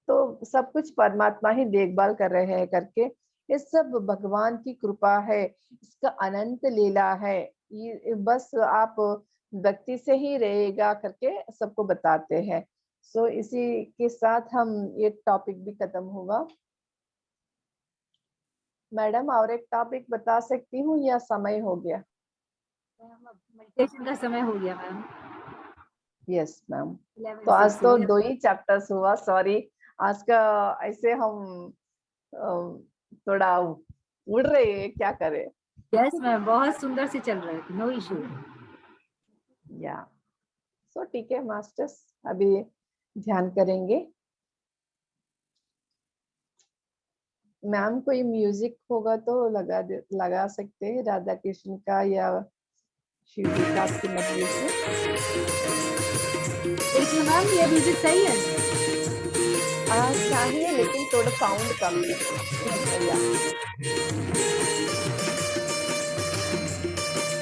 तो सब कुछ परमात्मा ही देखभाल कर रहे हैं करके। ये सब भगवान की कृपा है, इसका अनंत लीला है, ये बस आप व्यक्ति से ही रहेगा करके सबको बताते हैं। सो इसी के साथ हम ये टॉपिक भी खत्म हुआ। मैडम और एक टॉपिक बता सकती हूँ या समय हो गया? मेडिटेशन का समय हो गया मैम। Yes ma'am. 11 तो आज से तो 11 दो ही चैप्टर्स हुआ, सॉरी। आज का ऐसे हम थोड़ा उड़ रहे हैं, क्या करें। यस मैम, बहुत सुंदर से चल रहा है, नो इशू। या सो ठीक है मास्टर्स, अभी ध्यान करेंगे। मैम कोई म्यूजिक होगा तो लगा सकते हैं, राधा कृष्ण का या शिव जी का, आपकी मर्जी से। देखिए मैम, ये म्यूजिक सही है। चाहिए, लेकिन थोड़ा साउंड कम है। या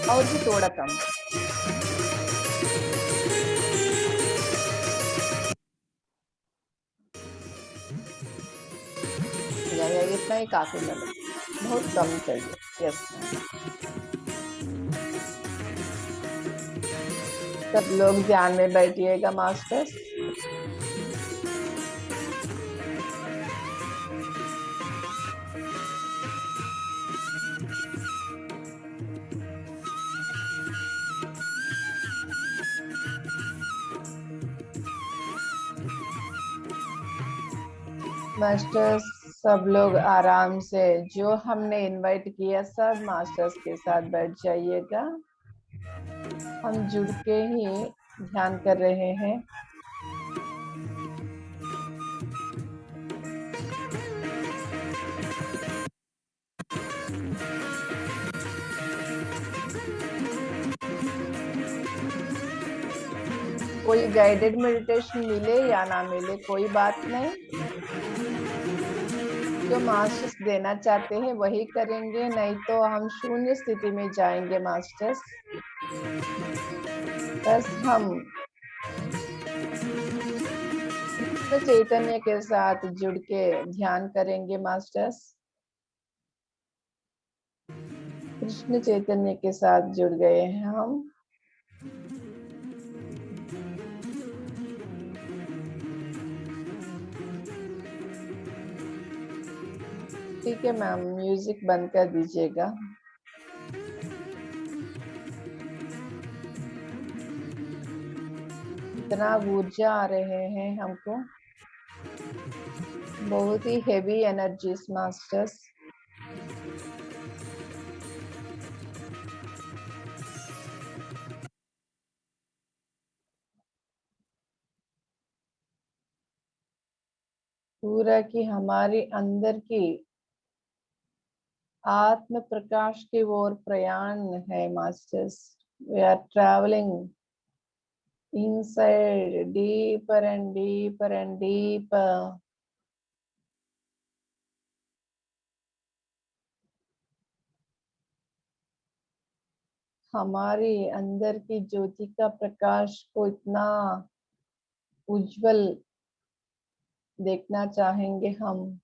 और भी थोड़ा कम। या इतना ही काफी मैडम, बहुत कम चाहिए। Yes ma'am. सब लोग ध्यान में बैठिएगा मास्टर्स। मास्टर्स सब लोग आराम से, जो हमने इनवाइट किया सब मास्टर्स के साथ बैठ जाइएगा। हम जुड़ के ही ध्यान कर रहे हैं। कोई गाइडेड मेडिटेशन मिले या ना मिले कोई बात नहीं, जो मास्टर्स देना चाहते हैं वही करेंगे, नहीं तो हम शून्य स्थिति में जाएंगे मास्टर्स। बस हम कृष्ण चैतन्य के साथ जुड़ के ध्यान करेंगे मास्टर्स। कृष्ण चैतन्य के साथ जुड़ गए हैं हम। ठीक है मैम, म्यूजिक बंद कर दीजिएगा। इतना ऊर्जा आ रहे हैं हमको, बहुत ही हेवी एनर्जीज मास्टर्स। पूरा की हमारी अंदर की आत्म प्रकाश की ओर प्रयाण है masters. We are travelling inside deeper and deeper and deeper. हमारी अंदर की ज्योति का प्रकाश को इतना उज्जवल देखना चाहेंगे हम,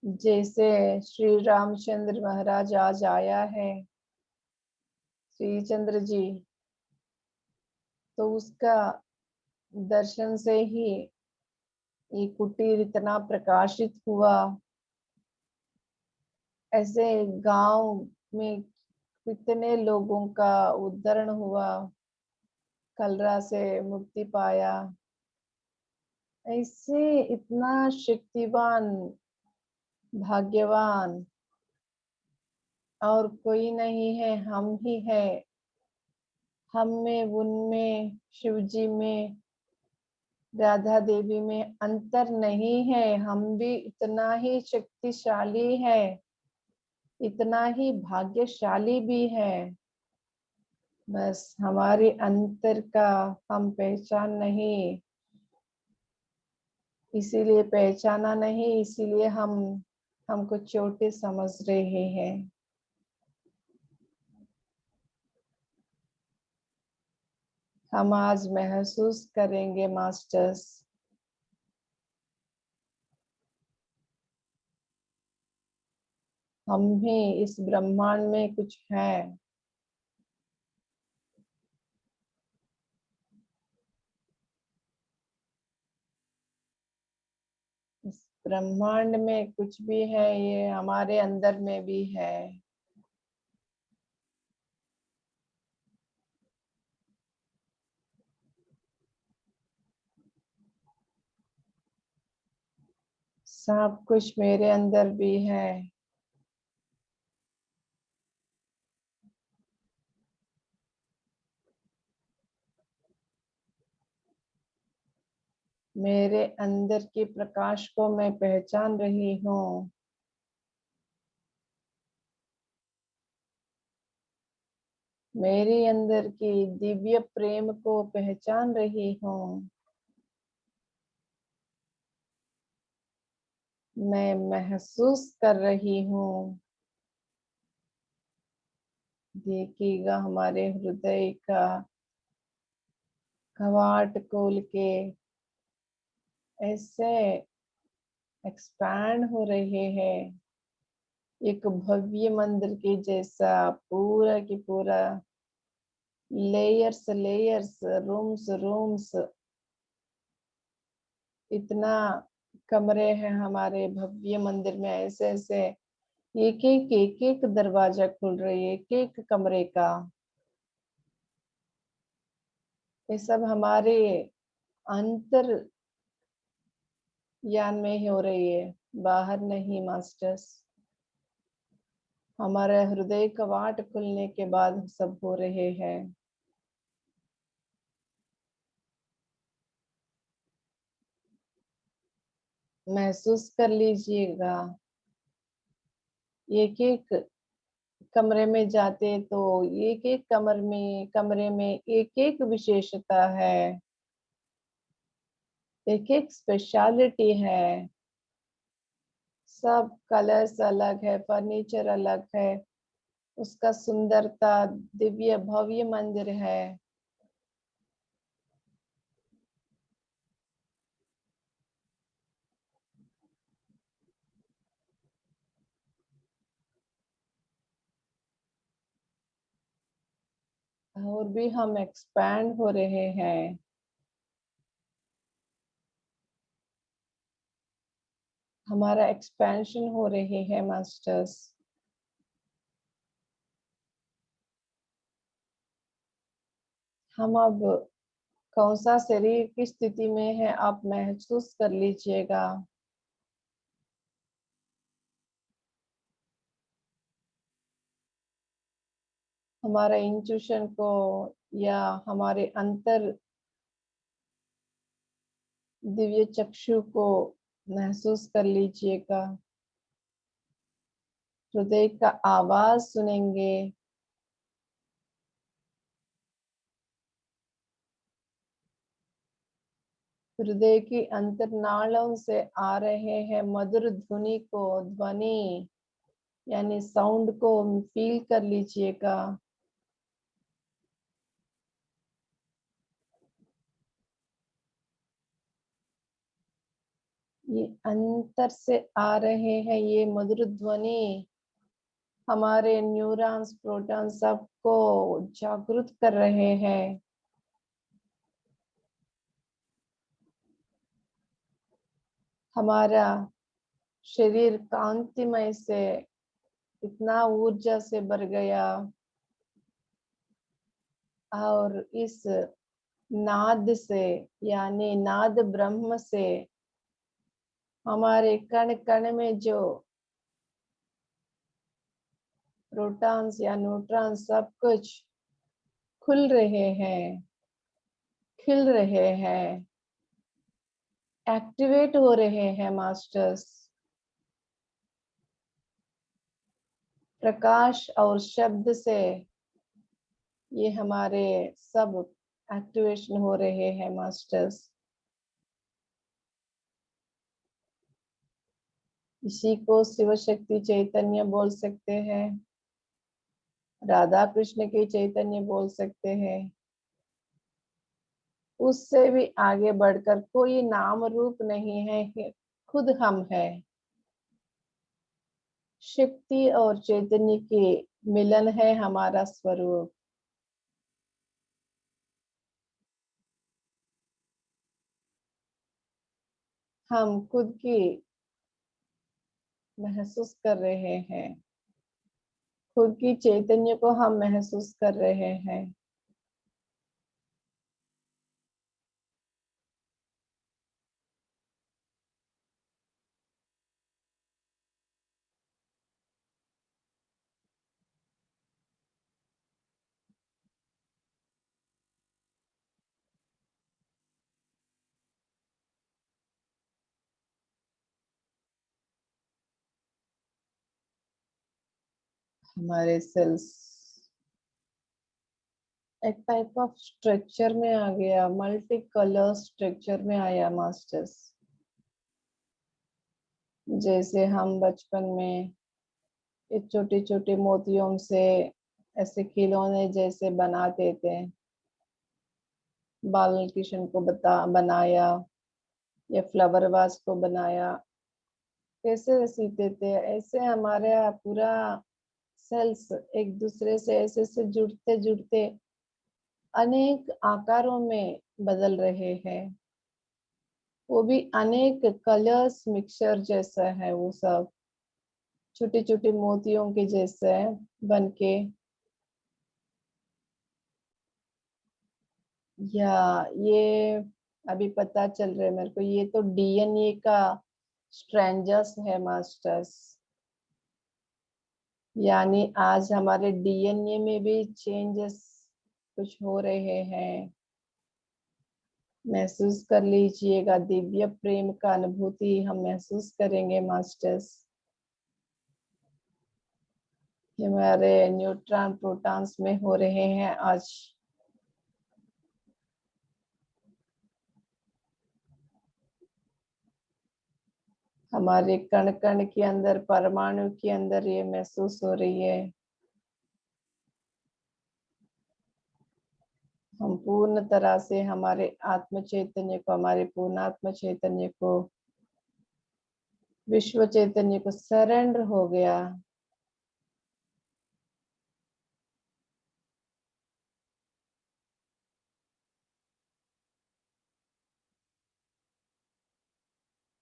जैसे श्री रामचंद्र महाराज आज आया है श्री चंद्र जी, तो उसका दर्शन से ही ये कुटीर इतना प्रकाशित हुआ। ऐसे गांव में कितने लोगों का उद्धारण हुआ, कलरा से मुक्ति पाया। ऐसे इतना शक्तिवान भाग्यवान और कोई नहीं है, हम ही है। हम में, उनमें, शिव जी में, राधा देवी में अंतर नहीं है। हम भी इतना ही शक्तिशाली है, इतना ही भाग्यशाली भी है। बस हमारे अंतर का हम पहचान नहीं, इसीलिए पहचाना नहीं, इसीलिए हम हमको छोटे समझ रहे हैं। हम आज महसूस करेंगे मास्टर्स, हम भी इस ब्रह्मांड में कुछ है। इस ब्रह्मांड में कुछ भी है, ये हमारे अंदर में भी है। सब कुछ मेरे अंदर भी है। मेरे अंदर के प्रकाश को मैं पहचान रही हूँ। मेरे अंदर की दिव्य प्रेम को पहचान रही हूँ। मैं महसूस कर रही हूँ। देखिएगा हमारे हृदय का कवाट खोल के ऐसे एक्सपैंड हो रहे हैं, एक भव्य मंदिर के जैसा पूरा की पूरा, लेयर्स लेयर्स, रूम्स रूम्स, इतना कमरे हैं हमारे भव्य मंदिर में, ऐसे ऐसे एक एक दरवाजा खुल रही है एक एक कमरे का। ये सब हमारे अंतर ज्ञान में ही हो रही है, बाहर नहीं मास्टर्स। हमारे हृदय कवाट खुलने के बाद सब हो रहे हैं। महसूस कर लीजिएगा, एक एक कमरे में जाते तो एक एक कमरे में एक एक विशेषता है, एक एक स्पेशलिटी है। सब कलर्स अलग है, फर्नीचर अलग है, उसका सुंदरता दिव्य भव्य मंदिर है। और भी हम एक्सपैंड हो रहे हैं। हमारा एक्सपेंशन हो रहे हैं मास्टर्स। हम अब कौन सा शरीर की स्थिति में है आप महसूस कर लीजिएगा। हमारा इंट्यूशन को या हमारे अंतर दिव्य चक्षु को महसूस कर लीजिएगा। हृदय का आवाज सुनेंगे। हृदय की अंतर्नालों से आ रहे हैं मधुर ध्वनि यानी साउंड को फील कर लीजिएगा। ये अंतर से आ रहे हैं ये मधुर ध्वनि, हमारे न्यूरॉन्स प्रोटॉन सबको जागृत कर रहे हैं। हमारा शरीर कांतिमय से इतना ऊर्जा से भर गया, और इस नाद से यानी नाद ब्रह्म से हमारे कण कण में जो प्रोटॉन्स या न्यूट्रॉन्स सब कुछ खुल रहे हैं, खिल रहे हैं, एक्टिवेट हो रहे हैं मास्टर्स। प्रकाश और शब्द से ये हमारे सब एक्टिवेशन हो रहे हैं मास्टर्स। इसी को शिव शक्ति चैतन्य बोल सकते हैं, राधा कृष्ण के चैतन्य बोल सकते हैं। उससे भी आगे बढ़कर कोई नाम रूप नहीं है, खुद हम है। शक्ति और चैतन्य के मिलन है हमारा स्वरूप। हम खुद की महसूस कर रहे हैं, खुद की चैतन्य को हम महसूस कर रहे हैं। हमारे सेल्स एक टाइप ऑफ स्ट्रक्चर में आ गया, मल्टी कलर स्ट्रक्चर में आया मास्टर्स। जैसे हम बचपन में एक छोटे छोटे मोतियों से ऐसे खिलौने जैसे बनाते थे, बाल कृष्ण को बनाया या फ्लावर वास को बनाया, कैसे सीते थे। ऐसे हमारे पूरा सेल्स एक दूसरे से ऐसे से जुड़ते जुड़ते अनेक आकारों में बदल रहे हैं। वो भी अनेक कलर्स मिक्सचर जैसा है, वो सब छोटे छोटे मोतियों के जैसे बन के। या ये अभी पता चल रहा है मेरे को, ये तो डीएनए का स्ट्रेंजर्स है मास्टर्स। यानी आज हमारे डीएनए में भी चेंजेस कुछ हो रहे हैं। महसूस कर लीजिएगा, दिव्य प्रेम का अनुभूति हम महसूस करेंगे मास्टर्स। हमारे न्यूट्रॉन प्रोटॉन्स में हो रहे हैं आज। हमारे कण कण के अंदर, परमाणु के अंदर ये महसूस हो रही है। हम पूर्ण तरह से हमारे आत्म चैतन्य को, हमारे पूर्ण आत्म चैतन्य को, विश्व चैतन्य को सरेंडर हो गया।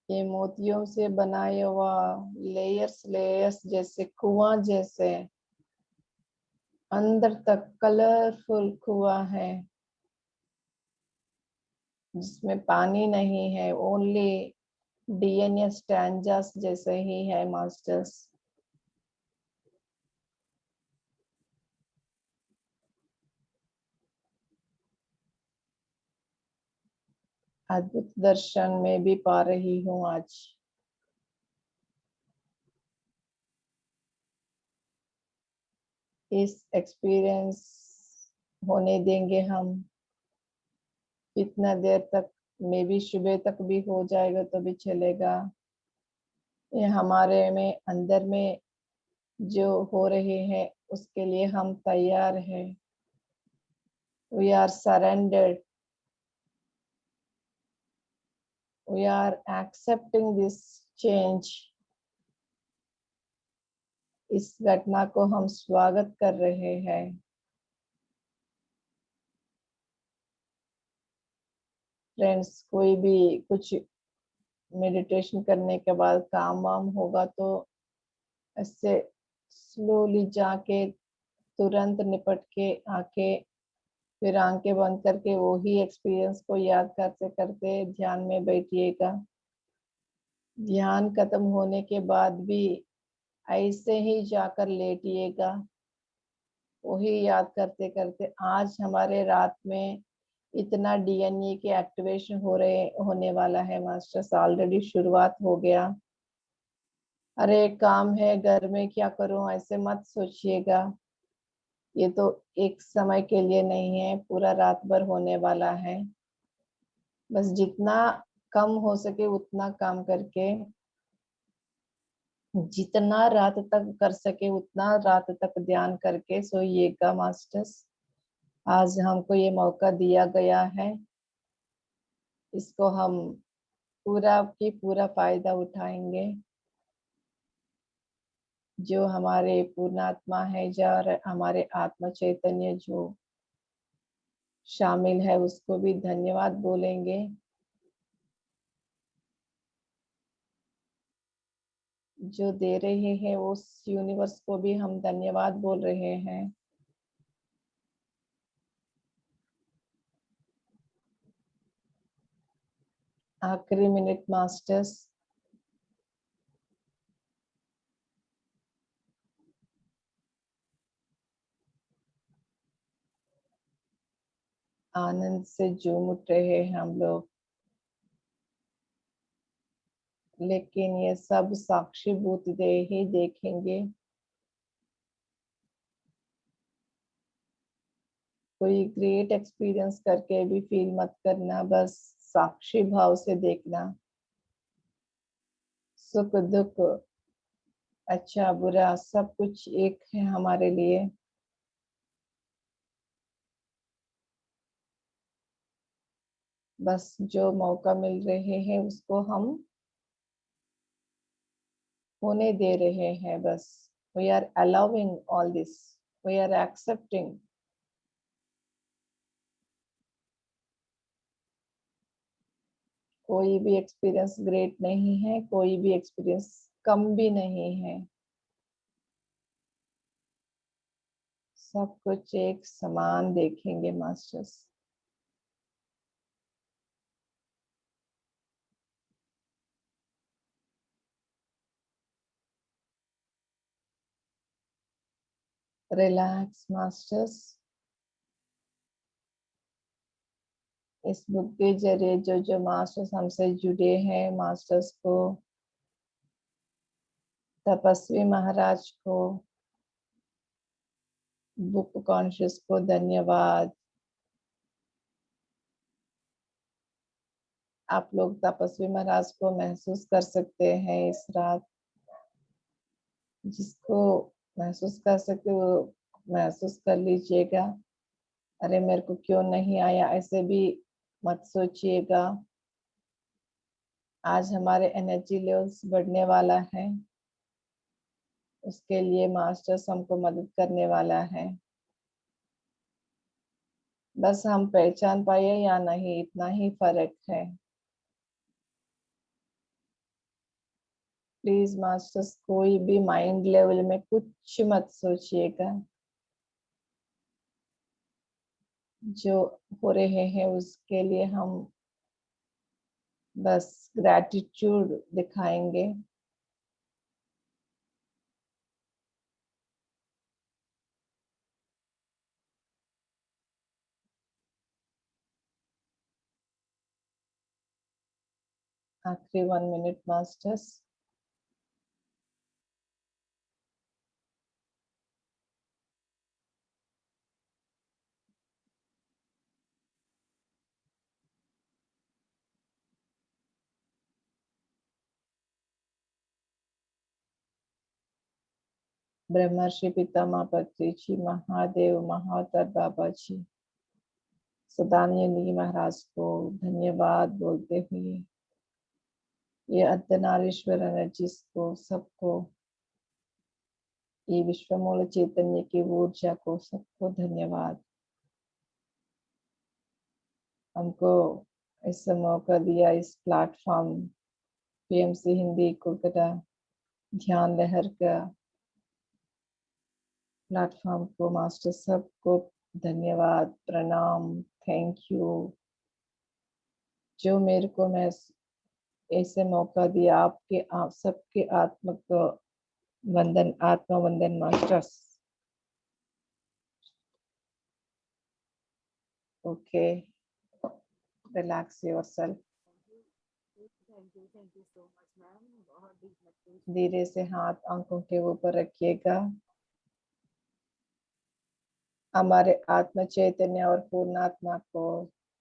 ये मोतियों से बनाया हुआ लेयर्स लेयर्स जैसे कुआं जैसे अंदर तक कलरफुल कुआं है, जिसमें पानी नहीं है, ओनली डीएनए स्टैंडर्स जैसे ही है मास्टर्स। अद्भुत दर्शन में भी पा रही हूँ आज। इस एक्सपीरियंस होने देंगे हम। कितना देर तक, मे भी सुबह तक भी हो जाएगा तो भी चलेगा। ये हमारे में अंदर में जो हो रहे हैं उसके लिए हम तैयार हैं। We are surrendered, we are accepting this change. इस घटना को हम स्वागत कर रहे हैं। फ्रेंड्स, कोई भी कुछ मेडिटेशन करने के बाद काम वाम होगा तो ऐसे स्लोली जाके तुरंत निपट के आके फिर आंखें बंद करके वही एक्सपीरियंस को याद करते करते ध्यान में बैठिएगा। ध्यान खत्म होने के बाद भी ऐसे ही जाकर लेटिएगा, वही याद करते करते। आज हमारे रात में इतना डीएनए के एक्टिवेशन होने वाला है मास्टर्स, ऑलरेडी शुरुआत हो गया। अरे काम है घर में, क्या करूं, ऐसे मत सोचिएगा। ये तो एक समय के लिए नहीं है, पूरा रात भर होने वाला है। बस जितना कम हो सके उतना काम करके, जितना रात तक कर सके उतना रात तक ध्यान करके सोइएगा मास्टर्स। आज हमको ये मौका दिया गया है, इसको हम पूरा फायदा उठाएंगे। जो हमारे पूर्णात्मा है, जो हमारे आत्म चैतन्य जो शामिल है, उसको भी धन्यवाद बोलेंगे। जो दे रहे हैं उस यूनिवर्स को भी हम धन्यवाद बोल रहे हैं। आखिरी मिनट मास्टर्स, आनंद से झूम उठ रहे हैं हम लोग, लेकिन ये सब साक्षीभूत दे ही देखेंगे। कोई ग्रेट एक्सपीरियंस करके भी फील मत करना, बस साक्षी भाव से देखना। सुख दुख, अच्छा बुरा, सब कुछ एक है हमारे लिए। बस जो मौका मिल रहे हैं उसको हम होने दे रहे हैं। बस we are allowing all this, we are accepting. कोई भी एक्सपीरियंस ग्रेट नहीं है, कोई भी एक्सपीरियंस कम भी नहीं है, सब कुछ एक समान देखेंगे मास्टर्स। Relax masters. इस बुक के जरिए जो मास्टर्स हमसे जुड़े हैं, मास्टर्स को, तपस्वी महाराज को, बुक कॉन्शियस को धन्यवाद। आप लोग तपस्वी महाराज को महसूस कर सकते हैं इस रात। जिसको महसूस कर सकते वो महसूस कर लीजिएगा। अरे मेरे को क्यों नहीं आया, ऐसे भी मत सोचिएगा। आज हमारे एनर्जी लेवल्स बढ़ने वाला है, उसके लिए मास्टर्स हमको मदद करने वाला है। बस हम पहचान पाए या नहीं, इतना ही फर्क है। प्लीज मास्टर्स कोई भी माइंड लेवल में कुछ मत सोचिएगा। जो हो रहे हैं उसके लिए हम बस ग्रैटिट्यूड दिखाएंगे। आखिरी 1 मिनट मास्टर्स। ब्रह्मर्षि पितामह पत्री जी, महादेव, महावतार बाबा जी, सदानंद महाराज को धन्यवाद बोलते हुए, ये अर्धनारीश्वर एनर्जीज को, सबको, ये विश्वमूल चैतन्य की ऊर्जा को, सबको धन्यवाद। हमको इस मौका दिया, इस प्लेटफॉर्म पीएमसी हिंदी कोलकाता ध्यान लहर का प्लेटफॉर्म को, मास्टर सबको धन्यवाद, प्रणाम, थैंक यू। जो मेरे को मैं ऐसे मौका दिया, आपके आप सबके आत्मक वंदन, आत्मा वंदन masters. Okay, relax yourself. Thank you so much ma'am, बहुत डीप मेडिटेशन। धीरे से हाथ आंखों के ऊपर रखिएगा। हमारे आत्म चैतन्य और पूर्णात्मा को,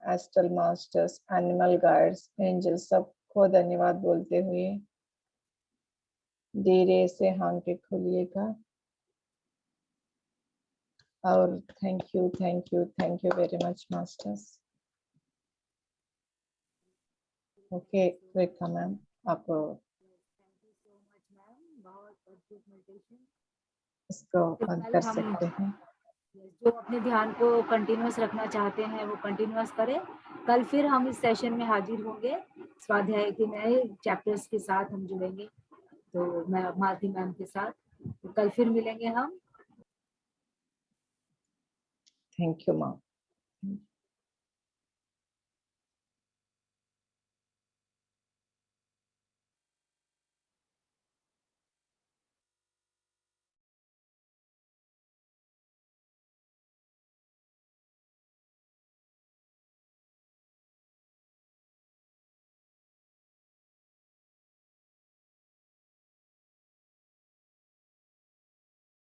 astral masters, animal guides, angel, सबको धन्यवाद बोलते हुए धीरे से आंखें खोलिएगा। और thank you, thank you, thank you very much masters. Okay Rekha ma'am, आप thank you so much ma'am, बहुत अद्भुत मेडिटेशन। इसको तो बंद कल कर हम सकते हैं। जो अपने ध्यान को कंटिन्यूअस रखना चाहते हैं वो कंटिन्यूअस करें। कल फिर हम इस सेशन में हाजिर होंगे, स्वाध्याय के नए चैप्टर्स के साथ हम जुड़ेंगे, तो मैं मालती मैम के साथ, तो कल फिर मिलेंगे हम। Thank you ma'am.